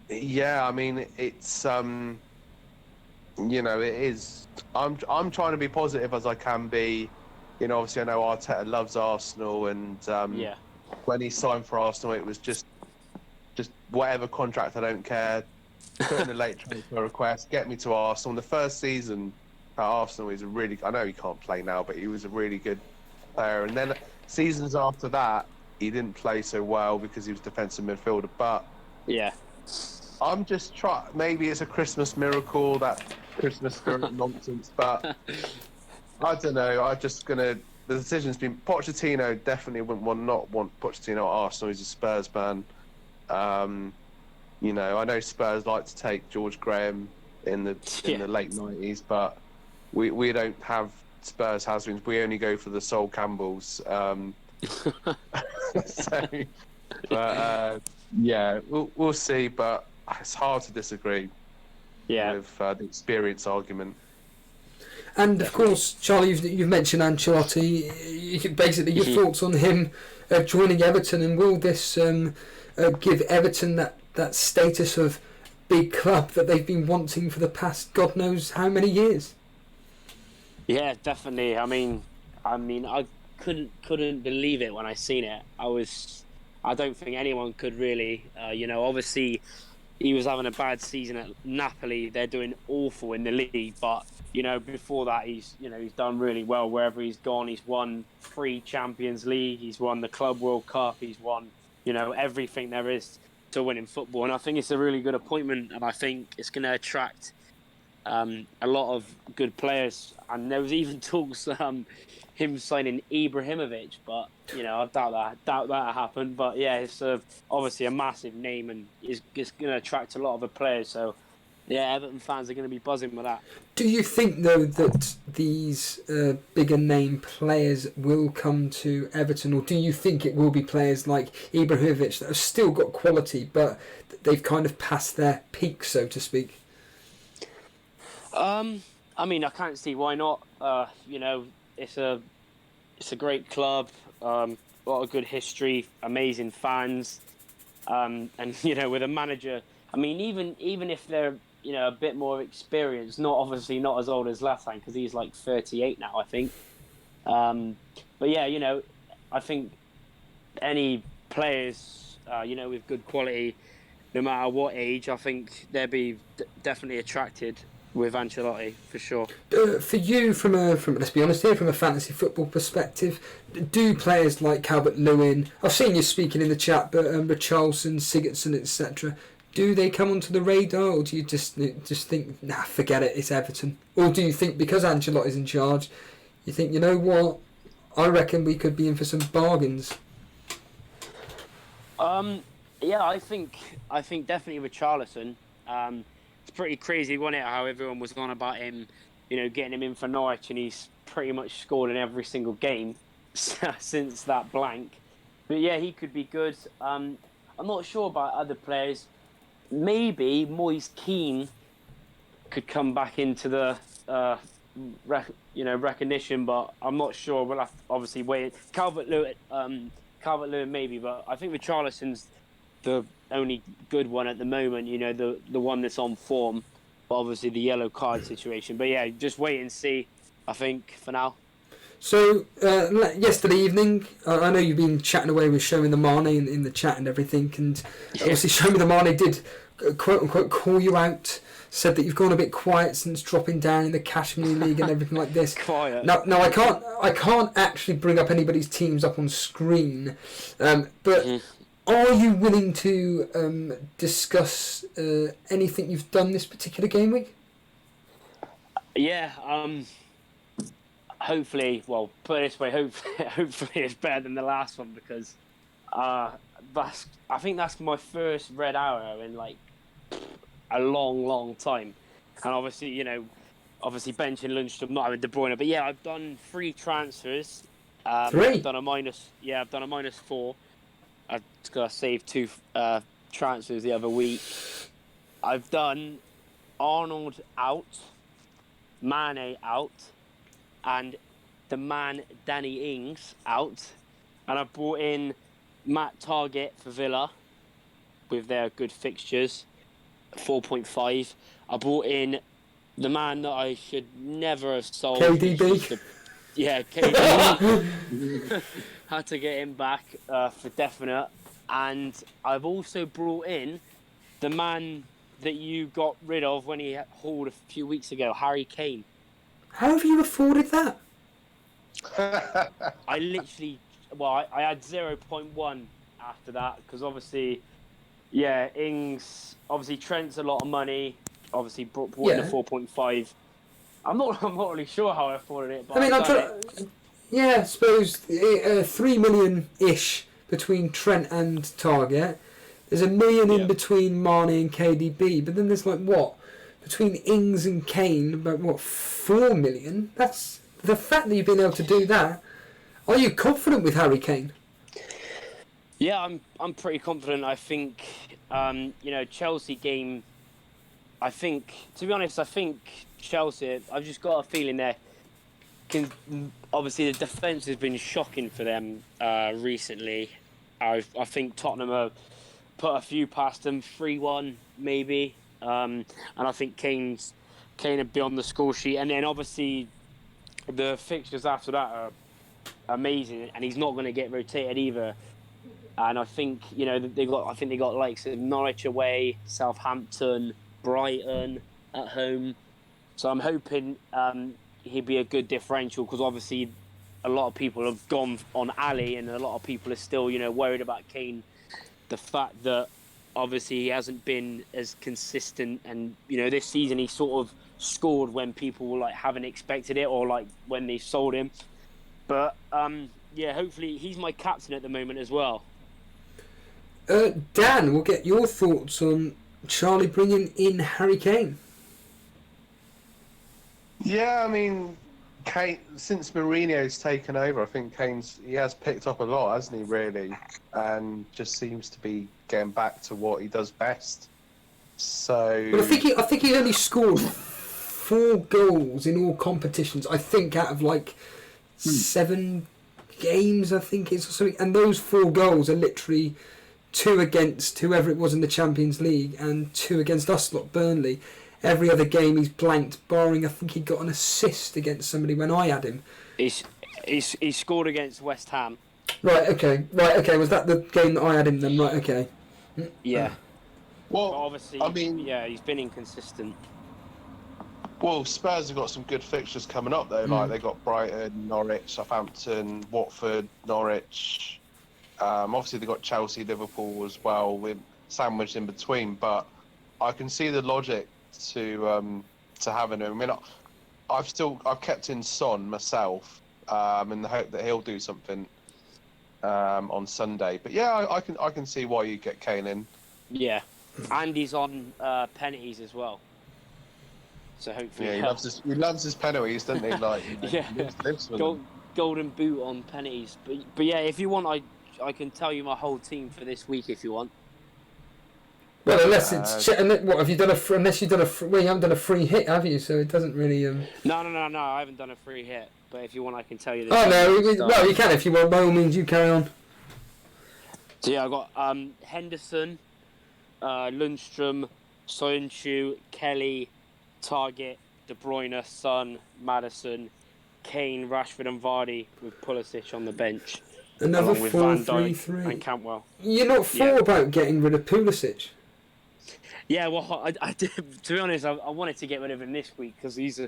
yeah, I mean, it's it is. I'm trying to be positive as I can be. Obviously I know Arteta loves Arsenal, and when he signed for Arsenal, it was just whatever contract, I don't care. Put in a late transfer request, get me to Arsenal. The first season at Arsenal, I know he can't play now, but he was a really good player. And then seasons after that, he didn't play so well because he was defensive midfielder. But Yeah. I'm just trying. Maybe it's a Christmas miracle, that Christmas spirit nonsense. But I don't know. The decision's been. Pochettino definitely wouldn't not want Pochettino at Arsenal. He's a Spurs fan. I know Spurs like to take George Graham in the late 90s, but we don't have Spurs has-beens. We only go for the Sol Campbells. We'll see, but it's hard to disagree with the experience argument. And of course, Charlie, you've mentioned Ancelotti. Basically, your thoughts on him joining Everton, and will this give Everton that status of big club that they've been wanting for the past God knows how many years? Yeah, definitely. I mean, I couldn't believe it when I seen it. I don't think anyone could really. Obviously, he was having a bad season at Napoli. They're doing awful in the league, but before that, he's done really well wherever he's gone. He's won 3 Champions League. He's won the Club World Cup. He's won everything there is to win in football, and I think it's a really good appointment, and I think it's going to attract a lot of good players. And there was even talks him signing Ibrahimovic, but I doubt that happened. But yeah, it's obviously a massive name, and it's going to attract a lot of the players. So yeah, Everton fans are going to be buzzing with that. Do you think though that these bigger name players will come to Everton, or do you think it will be players like Ibrahimovic that have still got quality, but they've kind of passed their peak, so to speak? I mean, I can't see why not. It's a great club, a lot of good history, amazing fans, and with a manager. I mean, even if they're a bit more experienced, obviously not as old as Zlatan, because he's like 38 now, I think. But yeah, I think any players, with good quality, no matter what age, I think they'll be definitely attracted with Ancelotti, for sure. For you, from let's be honest here, from a fantasy football perspective, do players like Calvert-Lewin, I've seen you speaking in the chat, but Richarlison, Sigurdsson, etc., do they come onto the radar, or do you just think, nah, forget it, it's Everton? Or do you think because Ancelotti's in charge, you think, you know what, I reckon we could be in for some bargains? Yeah, I think definitely Richarlison. it's pretty crazy, wasn't it? How everyone was on about him, getting him in for Norwich, and he's pretty much scored in every single game since that blank. But yeah, he could be good. I'm not sure about other players. Maybe Moise Keane could come back into the recognition, but I'm not sure. We'll have to obviously wait. Calvert-Lewin maybe, but I think Richarlison's the only good one at the moment. The one that's on form, but obviously the yellow card situation. But yeah, just wait and see. I think for now. So yesterday evening, I know you've been chatting away with Show Me the Mane in the chat and everything, and obviously Show Me the Mane did quote unquote call you out, said that you've gone a bit quiet since dropping down in the Kashmir League and everything like this. Quiet. Now I can't actually bring up anybody's teams up on screen, but are you willing to discuss anything you've done this particular game week? Yeah. Hopefully, well, put it this way, hopefully it's better than the last one, because I think that's my first red arrow in like a long time. And obviously, benching Lundstrom, not having De Bruyne, but yeah, I've done 3 transfers. 3? I've done a -4. I've got to save 2 transfers the other week. I've done Arnold out, Mane out, and the man Danny Ings out, and I brought in Matt Target for Villa with their good fixtures, 4.5. I brought in the man that I should never have sold. KDB. KDB. Had to get him back for definite, and I've also brought in the man that you got rid of when he hauled a few weeks ago, Harry Kane. How have you afforded that? I literally, I had 0.1 after that, because obviously, Ings, obviously Trent's a lot of money, obviously brought in the 4.5. I'm not really sure how I afforded it, but I suppose 3 million-ish between Trent and Target. There's $1 million in between Mane and KDB, but then there's between Ings and Kane, about 4 million. That's the fact that you've been able to do that. Are you confident with Harry Kane? Yeah, I'm pretty confident. I think Chelsea game. I think, to be honest, Chelsea. I've just got a feeling obviously the defence has been shocking for them recently. I think Tottenham have put a few past them, 3-1 maybe. And I think Kane would be on the score sheet, and then obviously the fixtures after that are amazing, and he's not going to get rotated either. And I think they got likes of Norwich away, Southampton, Brighton at home. So I'm hoping he'd be a good differential, because obviously a lot of people have gone on Ali, and a lot of people are still worried about Kane. The fact that obviously he hasn't been as consistent, and this season he sort of scored when people haven't expected it, or when they sold him. But hopefully he's my captain at the moment as well. Dan, we'll get your thoughts on Charlie bringing in Harry Kane. Yeah, I mean, Kane, since Mourinho's taken over, I think he has picked up a lot, hasn't he, really? And just seems to be getting back to what he does best. So... But I think he only scored 4 goals in all competitions, I think, out of 7 games, I think it's or something. And those 4 goals are literally 2 against whoever it was in the Champions League and 2 against us lot, Burnley. Every other game he's blanked, barring I think he got an assist against somebody when I had him. He scored against West Ham. Right, okay. Was that the game that I had him then? Right, okay. Yeah. Well, but obviously, I mean... Yeah, he's been inconsistent. Well, Spurs have got some good fixtures coming up, though. They've got Brighton, Norwich, Southampton, Watford, Norwich. Obviously, they've got Chelsea, Liverpool as well, with sandwiched in between. But I can see the logic to having him. I mean, I've kept in Son myself in the hope that he'll do something on Sunday. But yeah, I can see why you get Kane in. Yeah, and he's on penalties as well. So hopefully, Yeah, he loves his penalties, doesn't he? Like, yeah, lives for them. golden boot on penalties. But yeah, if you want, I can tell you my whole team for this week if you want. Well, unless it's what have you done unless you've done well, you haven't done a free hit, have you? So it doesn't really. No, I haven't done a free hit. But if you want, I can tell you this. Oh no, well you can if you want. By all means, you carry on. So yeah, I got Henderson, Lundstrom, Soyuncu, Kelly, Target, De Bruyne, Son, Maddison, Kane, Rashford, and Vardy with Pulisic on the bench. Another along with Van Dijk 4-3-3 and Cantwell. You're not about getting rid of Pulisic? Yeah, well, I did, to be honest, I wanted to get rid of him this week because he's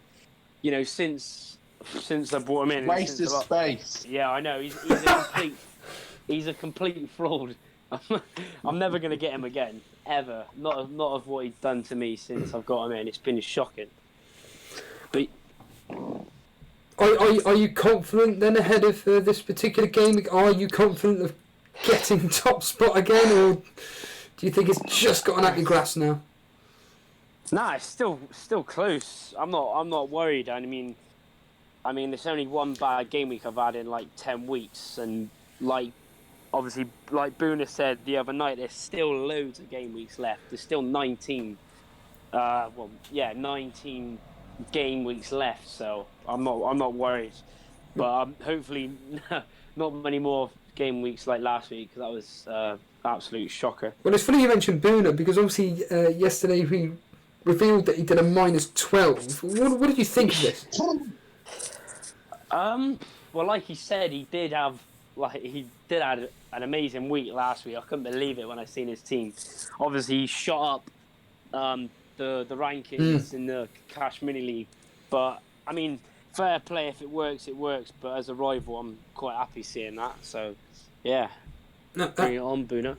since I brought him in, waste of space. Yeah, I know he's a complete fraud. I'm never going to get him again, ever. Not of what he's done to me since I've got him in. It's been shocking. But are you confident then ahead of this particular game? Are you confident of getting top spot again, or do you think it's just gotten at your grass now? Nah, it's still close. I'm not worried. I mean, there's only one bad game week I've had in like 10 weeks, and obviously, like Boona said the other night, there's still loads of game weeks left. There's still 19. 19 game weeks left. So I'm not worried. But hopefully, not many more game weeks like last week, because that was absolute shocker. Well, it's funny you mentioned Boona, because obviously yesterday we revealed that he did a -12. What did you think of this? Well, like he said, he did have an amazing week last week. I couldn't believe it when I seen his team. Obviously, he shot up the rankings in the Cash Mini League. But I mean, fair play. If it works, it works. But as a rival, I'm quite happy seeing that. So, yeah, bring it on, Boona.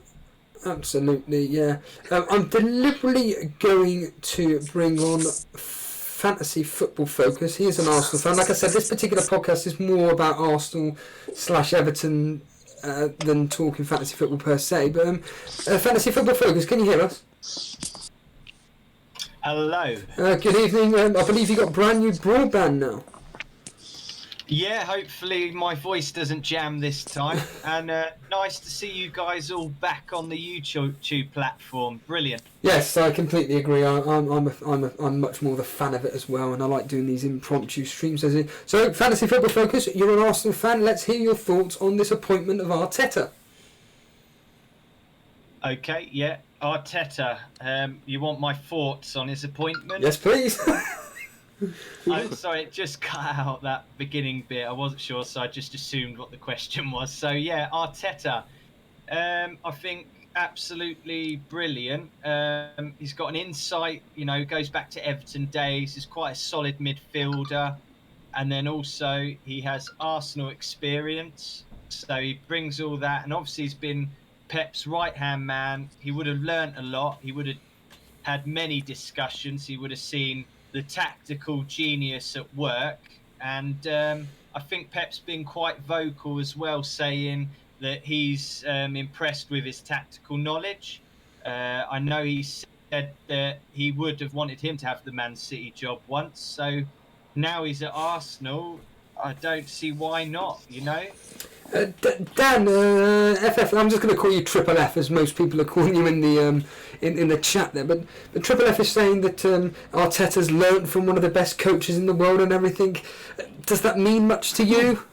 Absolutely, yeah. I'm deliberately going to bring on Fantasy Football Focus. He is an Arsenal fan. Like I said, this particular podcast is more about Arsenal/Everton than talking fantasy football per se. But Fantasy Football Focus, can you hear us? Hello. Good evening. I believe you got brand new broadband now. Yeah, hopefully my voice doesn't jam this time. And nice to see you guys all back on the YouTube platform. Brilliant. Yes, I completely agree. I'm much more of a fan of it as well, and I like doing these impromptu streams. So, Fantasy Football Focus, you're an Arsenal fan. Let's hear your thoughts on this appointment of Arteta. Okay, yeah. Arteta, you want my thoughts on his appointment? Yes, please. I'm sorry, it just cut out that beginning bit. I wasn't sure, so I just assumed what the question was. So, yeah, Arteta, I think absolutely brilliant. He's got an insight, goes back to Everton days. He's quite a solid midfielder. And then also he has Arsenal experience. So he brings all that. And obviously he's been Pep's right-hand man. He would have learnt a lot. He would have had many discussions. He would have seen the tactical genius at work, and I think Pep's been quite vocal as well, saying that he's impressed with his tactical knowledge. I know he said that he would have wanted him to have the Man City job once, so now he's at Arsenal. I don't see why not, Dan, FF, I'm just going to call you Triple F, as most people are calling you in the chat there. But Triple F is saying that Arteta's learnt from one of the best coaches in the world and everything. Does that mean much to you?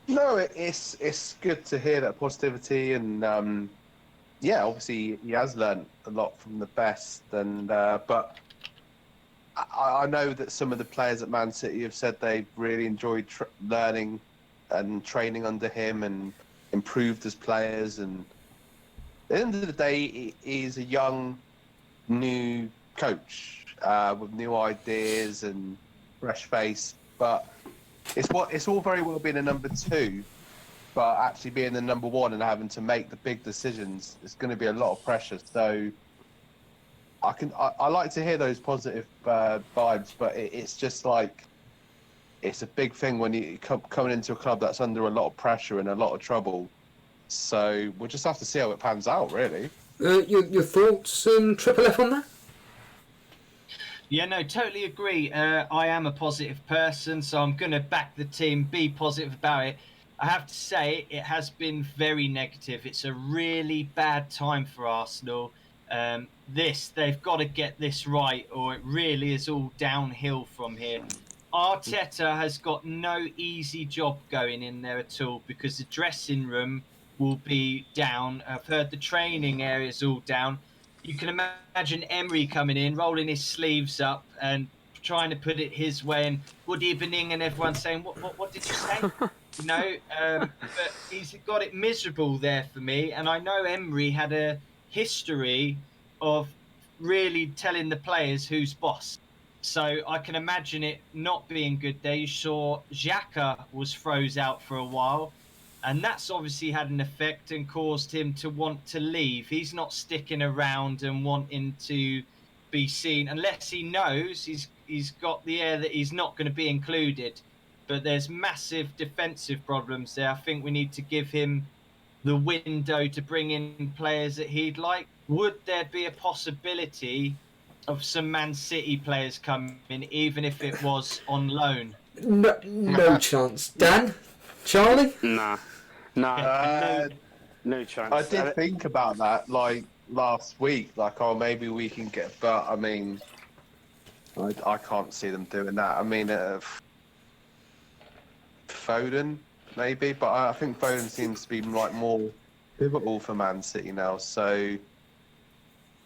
No, it's good to hear that positivity, and obviously he has learnt a lot from the best. And but I know that some of the players at Man City have said they've really enjoyed learning and training under him and improved as players. And at the end of the day, he's a young, new coach with new ideas and fresh face. But it's all very well being a number two, but actually being the number one and having to make the big decisions, it's going to be a lot of pressure. So I like to hear those positive vibes, but it's just like, it's a big thing when you coming into a club that's under a lot of pressure and a lot of trouble. So we'll just have to see how it pans out, really. Your thoughts, Triple F, on that? Yeah, no, totally agree. I am a positive person, so I'm going to back the team, be positive about it. I have to say, it has been very negative. It's a really bad time for Arsenal. They've got to get this right, or it really is all downhill from here. Arteta has got no easy job going in there at all, because the dressing room will be down. I've heard the training area is all down. You can imagine Emery coming in, rolling his sleeves up and trying to put it his way, and good evening, and everyone saying, what did you say? But he's got it miserable there for me. And I know Emery had a history of really telling the players who's boss. So I can imagine it not being good there. You saw Xhaka was froze out for a while. And that's obviously had an effect and caused him to want to leave. He's not sticking around and wanting to be seen unless he knows he's got the air that he's not going to be included. But there's massive defensive problems there. I think we need to give him the window to bring in players that he'd like. Would there be a possibility of some Man City players coming in, even if it was on loan? No chance. Dan? Charlie? Nah. No chance. I did think about that, like, last week. Like, oh, maybe we can get... But, I mean, I can't see them doing that. I mean, Foden, maybe. But I think Foden seems to be, like, more pivotal for Man City now, so...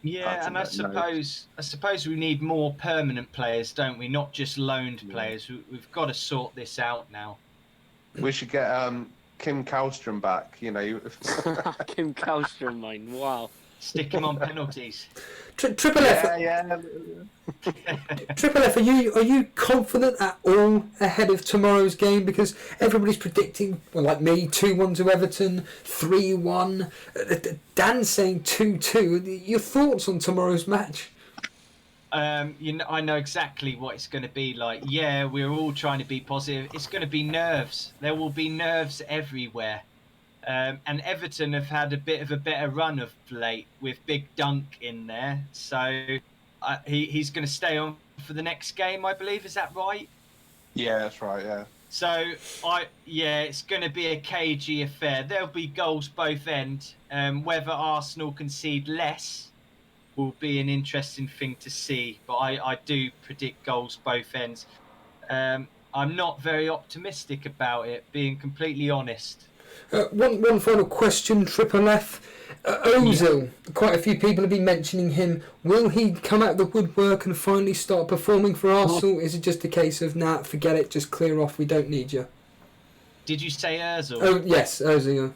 Yeah, and I suppose we need more permanent players, don't we? Not just loaned players. We've got to sort this out now. We should get Kim Kallstrom back, you know. Kim Kallstrom, mine. Wow. Stick him on penalties. Triple F. Yeah. Triple F, are you confident at all ahead of tomorrow's game? Because everybody's predicting, well, like me, 2-1 to Everton, 3-1. Dan's saying 2-2. Your thoughts on tomorrow's match? I know exactly what it's going to be like. Yeah, we're all trying to be positive. It's going to be nerves. There will be nerves everywhere. And Everton have had a bit of a better run of late with Big Dunk in there. So he's going to stay on for the next game, I believe. Is that right? Yeah, that's right, yeah. So, it's going to be a cagey affair. There'll be goals both ends. Whether Arsenal concede less will be an interesting thing to see. But I do predict goals both ends. I'm not very optimistic about it, being completely honest. One final question, Triple F. Ozil, quite a few people have been mentioning him. Will he come out of the woodwork and finally start performing for Arsenal? Is it just a case of, nah, forget it, just clear off, we don't need you? Did you say Ozil? Oh, yes, Ozil.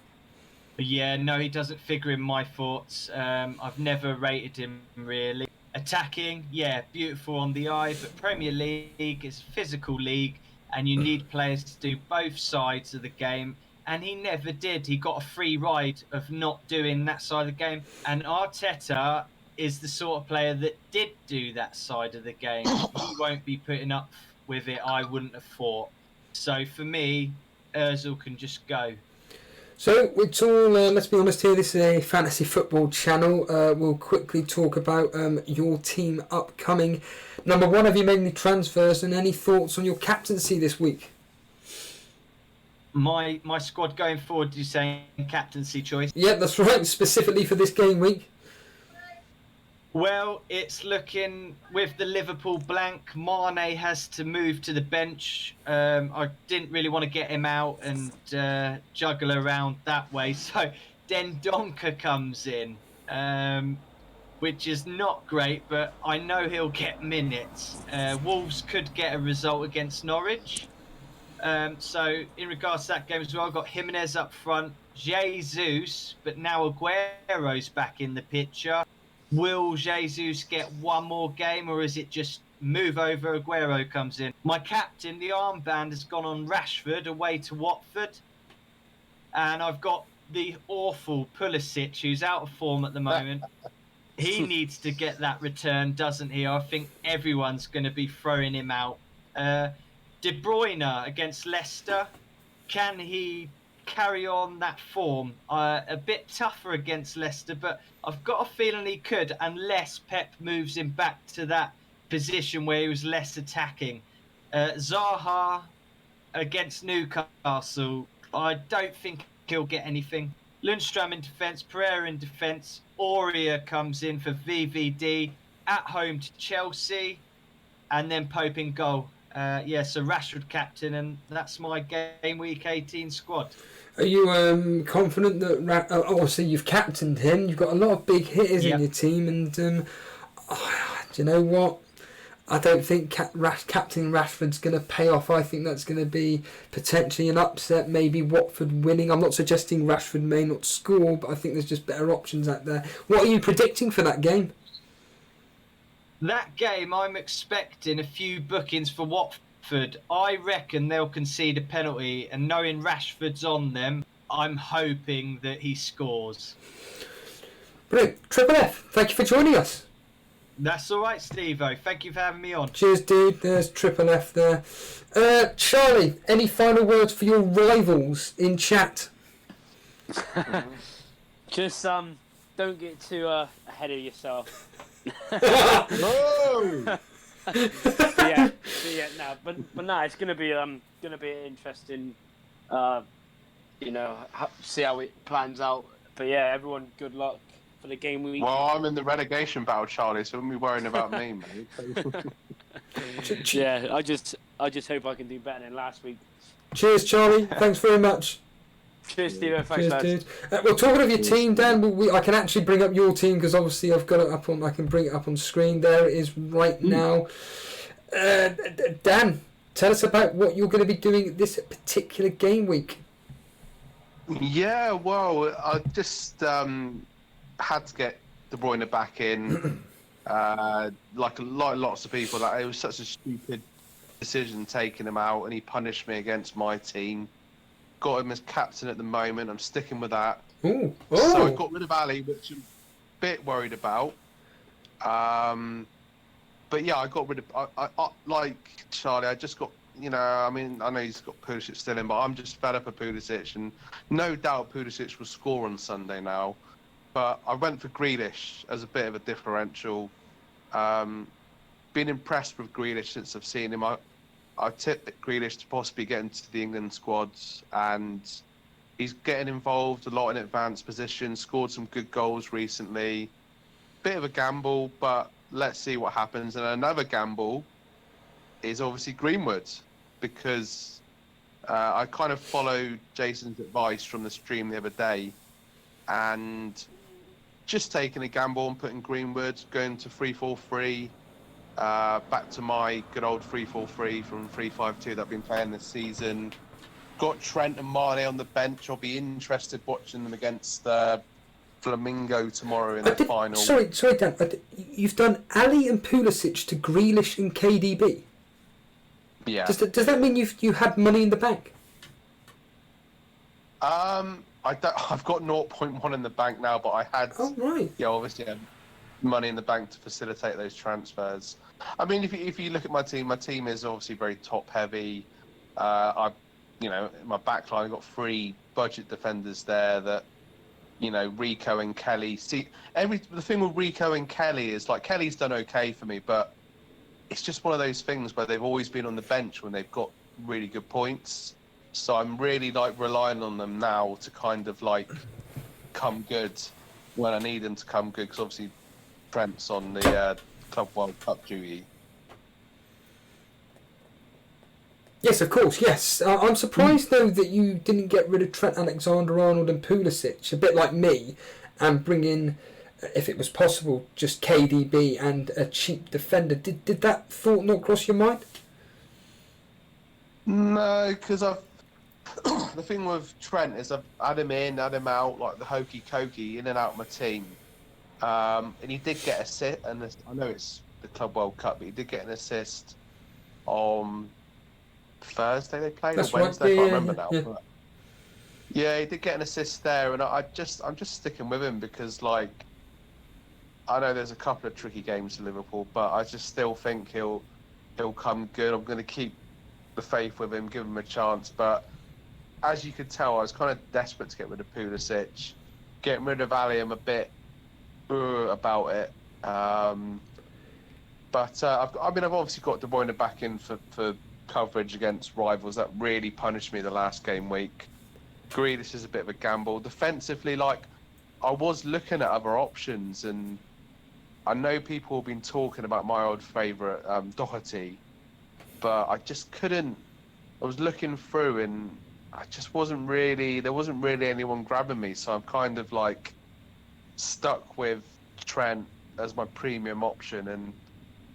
Yeah, no, he doesn't figure in my thoughts. I've never rated him, really. Attacking, yeah, beautiful on the eye, but Premier League is a physical league, and you need players to do both sides of the game. And he never did. He got a free ride of not doing that side of the game. And Arteta is the sort of player that did do that side of the game. He won't be putting up with it, I wouldn't have thought. So for me, Ozil can just go. So it's all, let's be honest here, this is a fantasy football channel. We'll quickly talk about your team upcoming. Number one, have you made any transfers, and any thoughts on your captaincy this week? My squad going forward, you're saying captaincy choice? Yeah, that's right, specifically for this game week. Well, it's looking, with the Liverpool blank, Mane has to move to the bench. I didn't really want to get him out and juggle around that way. So Dendonka comes in, which is not great, but I know he'll get minutes. Wolves could get a result against Norwich. So in regards to that game as well, I've got Jimenez up front, Jesus, but now Aguero's back in the picture. Will Jesus get one more game, or is it just move over, Aguero comes in? My captain, the armband, has gone on Rashford away to Watford. And I've got the awful Pulisic, who's out of form at the moment. He needs to get that return, doesn't he? I think everyone's going to be throwing him out. De Bruyne against Leicester. Can he carry on that form? A bit tougher against Leicester, but I've got a feeling he could, unless Pep moves him back to that position where he was less attacking. Zaha against Newcastle, I don't think he'll get anything. Lundstram in defence, Pereira in defence, Aurea comes in for VVD at home to Chelsea, and then Pope in goal. So Rashford captain, and that's my game week 18 squad. Are you confident that obviously you've captained him? You've got a lot of big hitters in your team, and do you know what? I don't think captain Rashford's going to pay off. I think that's going to be potentially an upset, maybe Watford winning. I'm not suggesting Rashford may not score, but I think there's just better options out there. What are you predicting for that game? That game, I'm expecting a few bookings for Watford. I reckon they'll concede a penalty, and knowing Rashford's on them, I'm hoping that he scores. Brilliant. Triple F, thank you for joining us. That's all right, Steve-O. Thank you for having me on. Cheers, dude. There's Triple F there. Charlie, any final words for your rivals in chat? Just don't get too ahead of yourself. But it's gonna be an interesting, see how it plans out. But yeah, everyone, good luck for the game week. Well, I'm in the relegation battle, Charlie, so don't be worrying about me, mate. Yeah, I just hope I can do better than last week. Cheers, Charlie. Thanks very much. Cheers, Steve. Thanks, Cheers, lads. dude. Well, talking of your team, Dan, I can actually bring up your team because obviously I've got it up on. I can bring it up on screen. There it is right now. Dan, tell us about what you're going to be doing this particular game week. Yeah, well, I just had to get De Bruyne back in. Like lots of people, it was such a stupid decision taking him out, and he punished me against my team. Got him as captain at the moment. I'm sticking with that. Ooh. So I got rid of Ali, which I'm a bit worried about. But yeah, I got rid of. I like Charlie. I just got. I know he's got Pulisic still in, but I'm just fed up of Pulisic, and no doubt Pulisic will score on Sunday now. But I went for Grealish as a bit of a differential. Been impressed with Grealish since I've seen him. I tipped Grealish to possibly get into the England squads, and he's getting involved a lot in advanced positions, scored some good goals recently. Bit of a gamble, but let's see what happens. And another gamble is obviously Greenwood, because I kind of followed Jason's advice from the stream the other day, and just taking a gamble and putting Greenwood, going to 3-4-3. Back to my good old 3-4-3 from 3-5-2 that I've been playing this season. Got Trent and Mane on the bench. I'll be interested watching them against Flamingo tomorrow in the final. Sorry, Dan. You've done Ali and Pulisic to Grealish and KDB. Yeah. Does that mean you had money in the bank? I've got 0.1 in the bank now, but I had. Oh right. Yeah, obviously I had money in the bank to facilitate those transfers. I mean, if you look at my team is obviously very top heavy. In my backline I've got 3 budget defenders there that, Rico and Kelly. See, the thing with Rico and Kelly is like Kelly's done okay for me, but it's just one of those things where they've always been on the bench when they've got really good points. So I'm really relying on them now to kind of come good when I need them to come good, because obviously Trent's on the Club World Cup duty. Yes, of course, yes. I'm surprised, though, that you didn't get rid of Trent Alexander-Arnold and Pulisic, a bit like me, and bring in, if it was possible, just KDB and a cheap defender. Did that thought not cross your mind? No, because the thing with Trent is I've had him in, had him out, like the hokey cokey, in and out of my team. And he did get a assist, and I know it's the Club World Cup, but he did get an assist on Thursday they played, That's or Wednesday, right. I can't remember now. Yeah. But yeah, he did get an assist there, and I'm just sticking with him because, I know there's a couple of tricky games to Liverpool, but I just still think he'll come good. I'm going to keep the faith with him, give him a chance. But as you could tell, I was kind of desperate to get rid of Pulisic. Getting rid of Ali, I'm a bit about it. But I've obviously got De Bruyne back in for coverage against rivals. That really punished me the last game week. Grealish is a bit of a gamble. Defensively, like, I was looking at other options, and I know people have been talking about my old favourite, Doherty, but I just couldn't. I was looking through, and I just wasn't really. There wasn't really anyone grabbing me, so I'm kind of like stuck with Trent as my premium option, and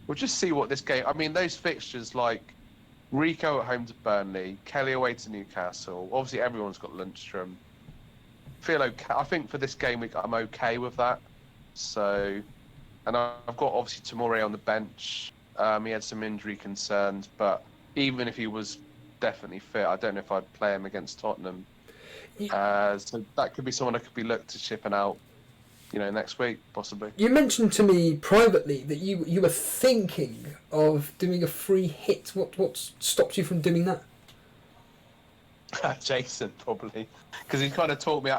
we'll just see what this game. I mean, those fixtures like Rico at home to Burnley, Kelly away to Newcastle. Obviously, everyone's got Lundstrom. Feel okay. I think for this game week, I'm okay with that. So, and I've got obviously Tomori on the bench. He had some injury concerns, but even if he was definitely fit, I don't know if I'd play him against Tottenham. So that could be someone I could be looked to shipping out, next week possibly. You mentioned to me privately that you were thinking of doing a free hit. What stopped you from doing that? Jason, probably, because he kind of taught me.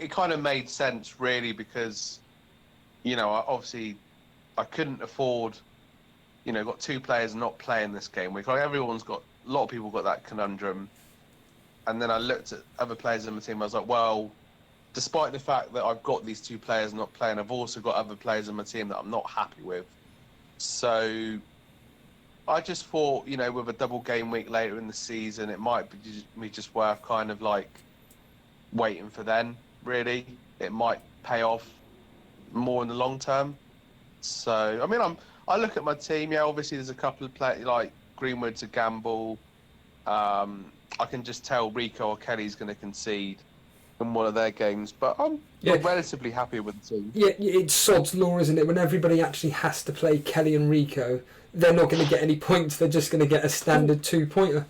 It kind of made sense, really, because obviously I couldn't afford. Got two players not playing this game week. Like, a lot of people got that conundrum, and then I looked at other players in the team. I was like, well, despite the fact that I've got these two players not playing, I've also got other players in my team that I'm not happy with. So I just thought, with a double game week later in the season, it might be just worth kind of like waiting for then, really. It might pay off more in the long term. So, I mean, I look at my team, obviously there's a couple of players, like Greenwood's a gamble. I can just tell Rico or Kelly's going to concede in one of their games, but I'm relatively happy with the team. Yeah, it's sod's law, isn't it? When everybody actually has to play Kelly and Rico, they're not going to get any points. They're just going to get a standard 2-pointer.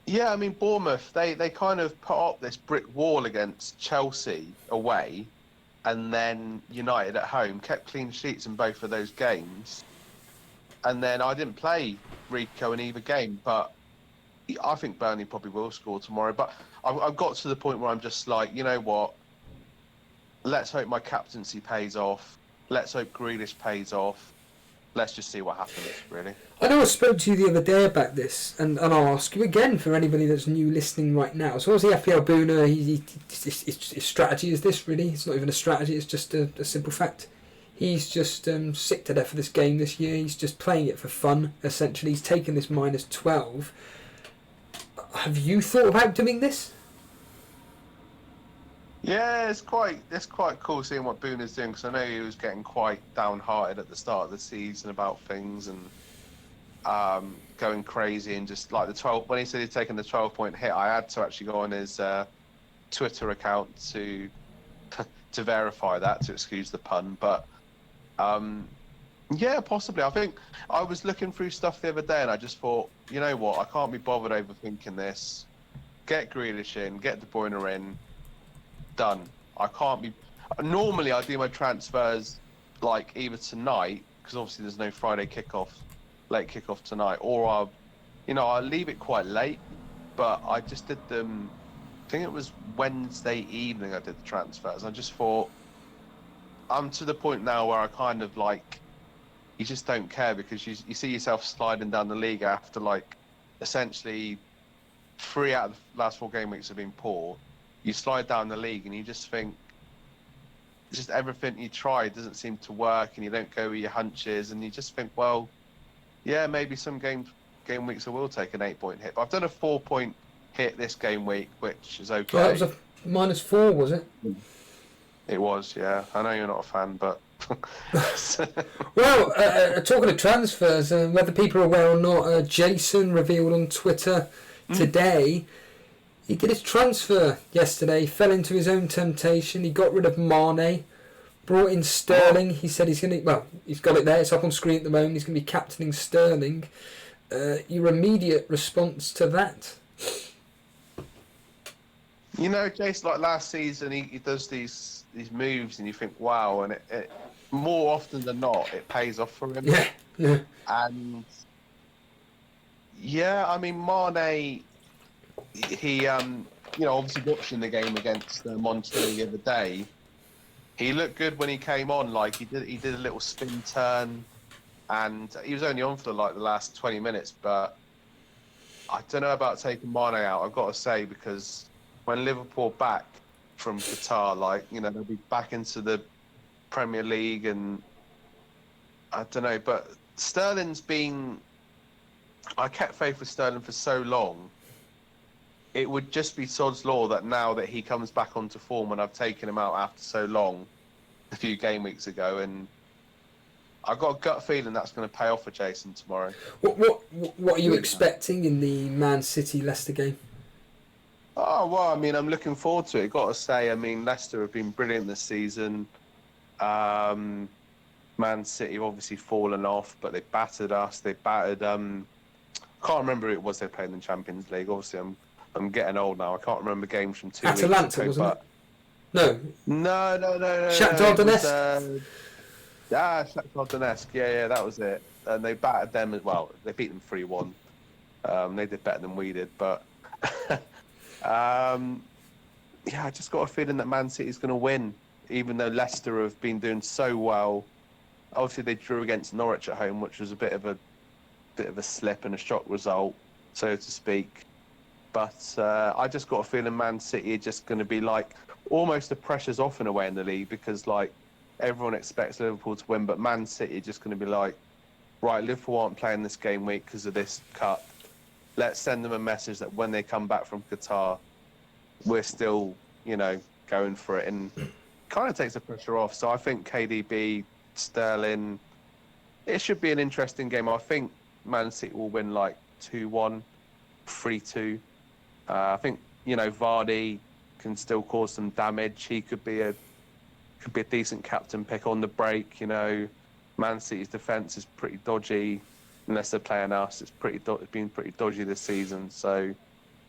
Yeah, I mean, Bournemouth, they kind of put up this brick wall against Chelsea away, and then United at home, kept clean sheets in both of those games. And then I didn't play Rico in either game, but I think Burnley probably will score tomorrow. But I've got to the point where I'm just like, you know what? Let's hope my captaincy pays off. Let's hope Grealish pays off. Let's just see what happens, really. I know I spoke to you the other day about this, and I'll ask you again for anybody that's new listening right now. So obviously FPL Booner, his strategy is this, really. It's not even a strategy, it's just a simple fact. He's just sick to death of this game this year. He's just playing it for fun, essentially. He's taken this -12. Have you thought about doing this? Yeah, it's quite cool seeing what Booner's doing, because I know he was getting quite downhearted at the start of the season about things and going crazy, and just like the 12. When he said he'd taken the 12-point hit, I had to actually go on his Twitter account to verify that, to excuse the pun. But yeah, possibly. I think I was looking through stuff the other day, and I just thought, you know what, I can't be bothered overthinking this. Get Grealish in, get De Bruyne in. Done. I can't be. Normally, I do my transfers like either tonight, because obviously there's no Friday late kickoff tonight, or I'll leave it quite late. But I just did them. I think it was Wednesday evening I did the transfers. I just thought, I'm to the point now where I kind of like, you just don't care, because you see yourself sliding down the league after like essentially 3 out of the last 4 game weeks have been poor. You slide down the league and you just think, just everything you try doesn't seem to work, and you don't go with your hunches, and you just think, well, yeah, maybe some game weeks I will take an 8-point hit. But I've done a 4-point hit this game week, which is okay. Well, that was a -4, was it? It was, yeah. I know you're not a fan, but... Well, talking of transfers, whether people are aware or not, Jason revealed on Twitter today... He did his transfer yesterday, fell into his own temptation. He got rid of Mane, brought in Sterling. He said he's got it there, it's up on screen at the moment. He's going to be captaining Sterling. Your immediate response to that? Jason, like last season, he does these moves, and you think, wow, and it more often than not, it pays off for him. Yeah. And, yeah, I mean, Mane... He, obviously watching the game against Martinelli the other day, he looked good when he came on. Like he did a little spin turn, and he was only on for the last 20 minutes. But I don't know about taking Mane out. I've got to say, because when Liverpool back from Qatar, they'll be back into the Premier League, and I don't know. But Sterling's been. I kept faith with Sterling for so long. It would just be sod's law that now that he comes back onto form, and I've taken him out after so long, a few game weeks ago, and I've got a gut feeling that's going to pay off for Jason tomorrow. What are you expecting in the Man City Leicester game? Oh, well, I mean, I'm looking forward to it. Got to say, I mean, Leicester have been brilliant this season. Man City have obviously fallen off, but they battered us. They battered. Can't remember who it was they played in the Champions League. Obviously, I'm getting old now. I can't remember games from 2 weeks ago. Atalanta, wasn't it? No. No. Shakhtar Donetsk. Shakhtar Donetsk. Yeah, that was it. And they battered them as well. They beat them 3-1. They did better than we did, but I just got a feeling that Man City's going to win, even though Leicester have been doing so well. Obviously, they drew against Norwich at home, which was a bit of a slip and a shock result, so to speak. But I just got a feeling Man City are just going to be almost the pressure's off in a way in the league, because everyone expects Liverpool to win, but Man City are just going to be right, Liverpool aren't playing this game week because of this cup. Let's send them a message that when they come back from Qatar, we're still, going for it, and kind of takes the pressure off. So I think KDB, Sterling, it should be an interesting game. I think Man City will win 2-1, 3-2. I think Vardy can still cause some damage. He could be a decent captain pick on the break. Man City's defence is pretty dodgy. Unless they're playing us, it's been pretty dodgy this season. So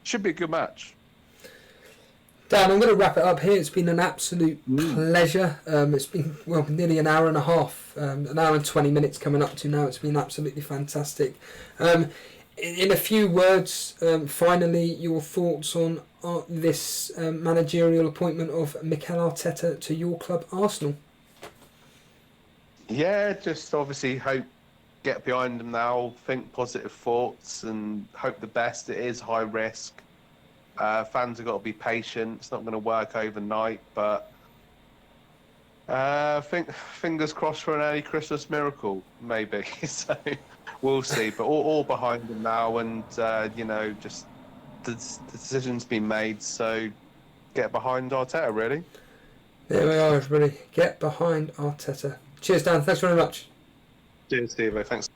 should be a good match. Dan, I'm going to wrap it up here. It's been an absolute pleasure. It's been nearly an hour and a half, an hour and 20 minutes coming up to now. It's been absolutely fantastic. In a few words, finally, your thoughts on this managerial appointment of Mikel Arteta to your club, Arsenal? Yeah, just obviously get behind him now, think positive thoughts, and hope the best. It is high risk. Fans have got to be patient. It's not going to work overnight, but fingers crossed for an early Christmas miracle, maybe. So we'll see. But all behind him now, and just the decision's been made. So get behind Arteta, really. There we are, everybody. Get behind Arteta. Cheers, Dan. Thanks very much. Cheers, Steve. Thanks.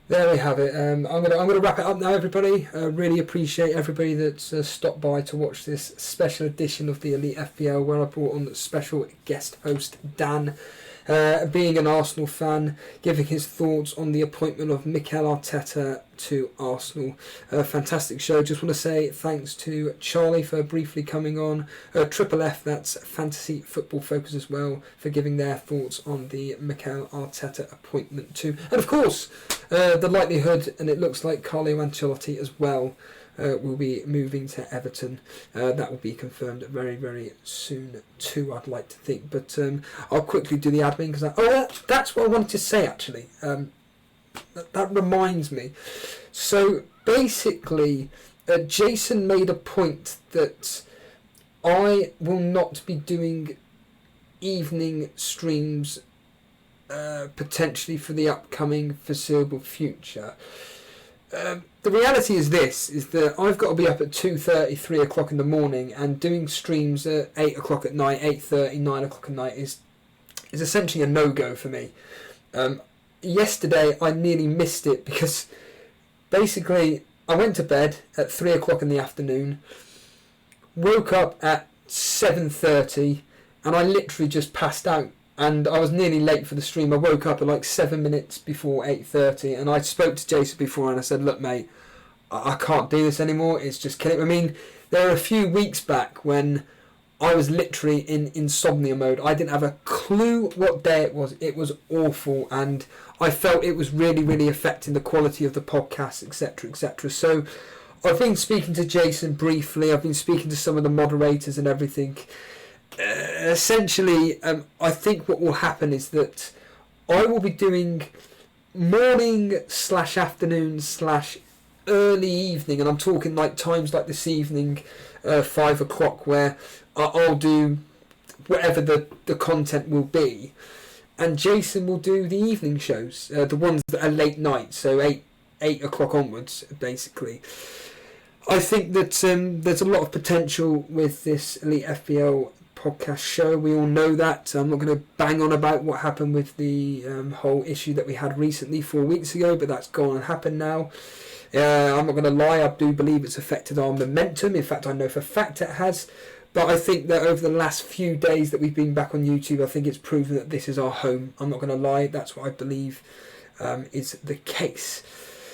There we have it. I'm gonna wrap it up now, everybody. Really appreciate everybody that's stopped by to watch this special edition of the Elite FPL, where I brought on the special guest host Dan, being an Arsenal fan, giving his thoughts on the appointment of Mikel Arteta to Arsenal. Fantastic show. Just want to say thanks to Charlie for briefly coming on. Triple F, that's Fantasy Football Focus as well, for giving their thoughts on the Mikel Arteta appointment too. And of course, the likelihood, and it looks like Carlo Ancelotti as well, will be moving to Everton. That will be confirmed very, very soon too, I'd like to think. But I'll quickly do the admin, because that's what I wanted to say, actually. That reminds me. So basically, Jason made a point that I will not be doing evening streams potentially for the upcoming foreseeable future. The reality is that I've got to be up at 2:30, 3 o'clock in the morning, and doing streams at 8 o'clock at night, 8:30, 9 o'clock at night is essentially a no-go for me. Yesterday I nearly missed it, because basically I went to bed at 3 o'clock in the afternoon, woke up at 7:30, and I literally just passed out. And I was nearly late for the stream. I woke up at 7 minutes before 8:30, and I spoke to Jason before, and I said, look, mate, I can't do this anymore. It's just killing me. I mean, there are a few weeks back when I was literally in insomnia mode. I didn't have a clue what day it was. It was awful, and I felt it was really, really affecting the quality of the podcast, etc., etc. So I've been speaking to Jason briefly. I've been speaking to some of the moderators and everything. Essentially, I think what will happen is that I will be doing morning / afternoon / early evening, and I'm talking like times like this evening, 5 o'clock, where I'll do whatever the content will be, and Jason will do the evening shows, the ones that are late night, so 8 o'clock onwards, basically. I think that there's a lot of potential with this Elite FPL podcast show. We all know that. I'm not going to bang on about what happened with the whole issue that we had recently 4 weeks ago, but that's gone and happened now. I'm not going to lie, I do believe it's affected our momentum. In fact, I know for a fact it has. But I think that over the last few days that we've been back on YouTube, I think it's proven that this is our home. I'm not going to lie, that's what I believe is the case.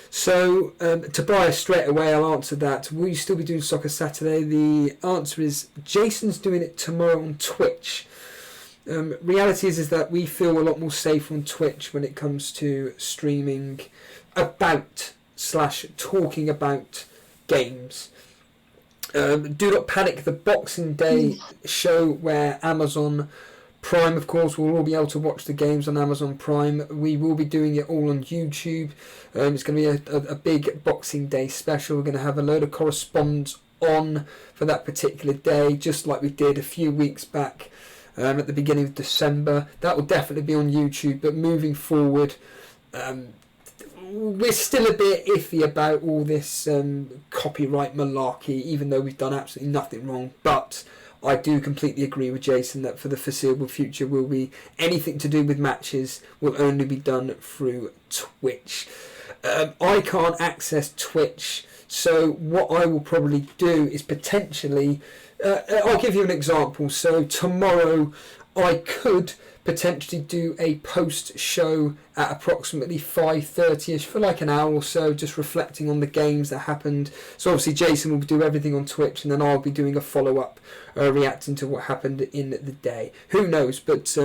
So, Tobias, straight away, I'll answer that. Will you still be doing Soccer Saturday? The answer is Jason's doing it tomorrow on Twitch. Reality is that we feel a lot more safe on Twitch when it comes to streaming about / talking about games. Do not panic, the Boxing Day show where Amazon Prime, of course, we'll all be able to watch the games on Amazon Prime. We will be doing it all on YouTube. It's going to be a big Boxing Day special. We're going to have a load of correspondents on for that particular day, just like we did a few weeks back at the beginning of December. That will definitely be on YouTube, but moving forward, we're still a bit iffy about all this copyright malarkey, even though we've done absolutely nothing wrong. But I do completely agree with Jason that for the foreseeable future will be anything to do with matches will only be done through Twitch. I can't access Twitch, so what I will probably do is potentially I'll give you an example. So tomorrow I could potentially do a post show at approximately 5:30ish for like an hour or so, just reflecting on the games that happened. So obviously Jason will do everything on Twitch, and then I'll be doing a follow-up reacting to what happened in the day. Who knows? But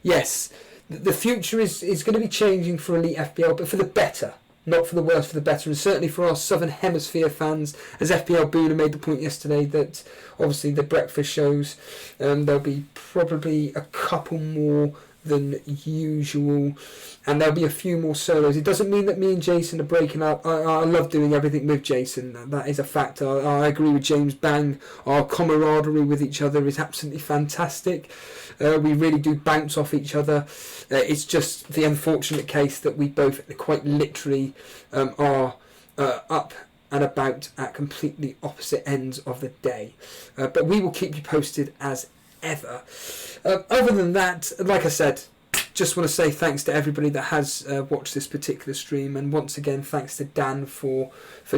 yes, the future is going to be changing for Elite FPL, but for the better. Not for the worse, for the better, and certainly for our Southern Hemisphere fans, as FPL Booner made the point yesterday that obviously the breakfast shows, there'll be probably a couple more than usual, and there'll be a few more solos. It doesn't mean that me and Jason are breaking up. I love doing everything with Jason. That is a fact. I agree with James Bang. Our camaraderie with each other is absolutely fantastic. We really do bounce off each other. It's just the unfortunate case that we both quite literally are up and about at completely opposite ends of the day. But we will keep you posted as ever. Other than that, like I said, just want to say thanks to everybody that has watched this particular stream, and once again thanks to Dan for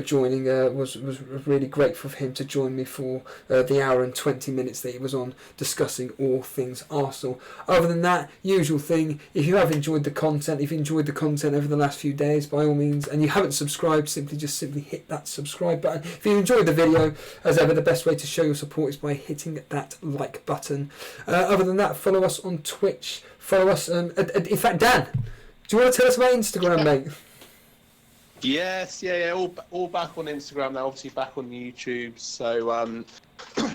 joining. Was really grateful for him to join me for the hour and 20 minutes that he was on discussing all things Arsenal. Other than that, usual thing, if you have enjoyed the content, over the last few days, by all means, and you haven't subscribed, simply hit that subscribe button. If you enjoyed the video, as ever, the best way to show your support is by hitting that like button. Other than that, follow us on Twitch. Follow us. In fact, Dan, do you want to tell us about Instagram, mate? Yes, yeah, all back on Instagram now. Obviously back on YouTube. So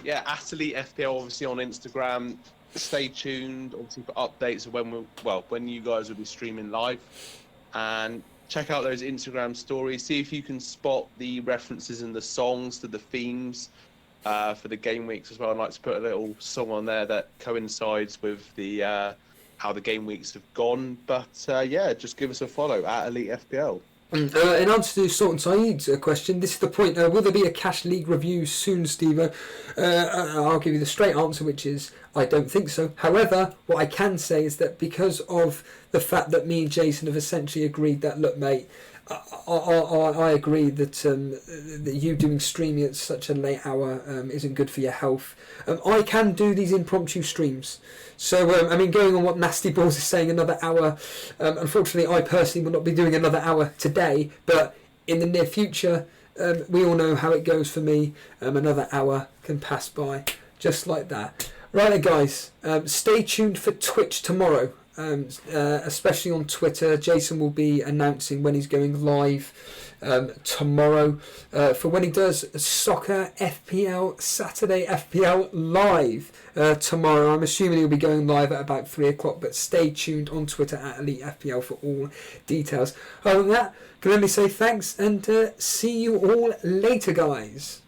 yeah, Elite FPL obviously on Instagram. Stay tuned, obviously, for updates of when you guys will be streaming live, and check out those Instagram stories. See if you can spot the references in the songs to the themes for the game weeks as well. I'd like to put a little song on there that coincides with the how the game weeks have gone. But yeah, just give us a follow at Elite FPL. In answer to Sultan Saeed's question, this is the point. Will there be a Cash League review soon, Steve? I'll give you the straight answer, which is I don't think so. However, what I can say is that because of the fact that me and Jason have essentially agreed that, look, mate, I agree that you doing streaming at such a late hour isn't good for your health. I can do these impromptu streams. So, I mean, going on what Nasty Balls is saying, another hour. Unfortunately, I personally will not be doing another hour today, but in the near future, we all know how it goes for me. Another hour can pass by just like that. Right then, guys, stay tuned for Twitch tomorrow. especially on Twitter. Jason will be announcing when he's going live tomorrow for when he does Soccer FPL Saturday FPL Live tomorrow. I'm assuming he'll be going live at about 3 o'clock, but stay tuned on Twitter at Elite FPL for all details. Other than that, can only say thanks and see you all later, guys.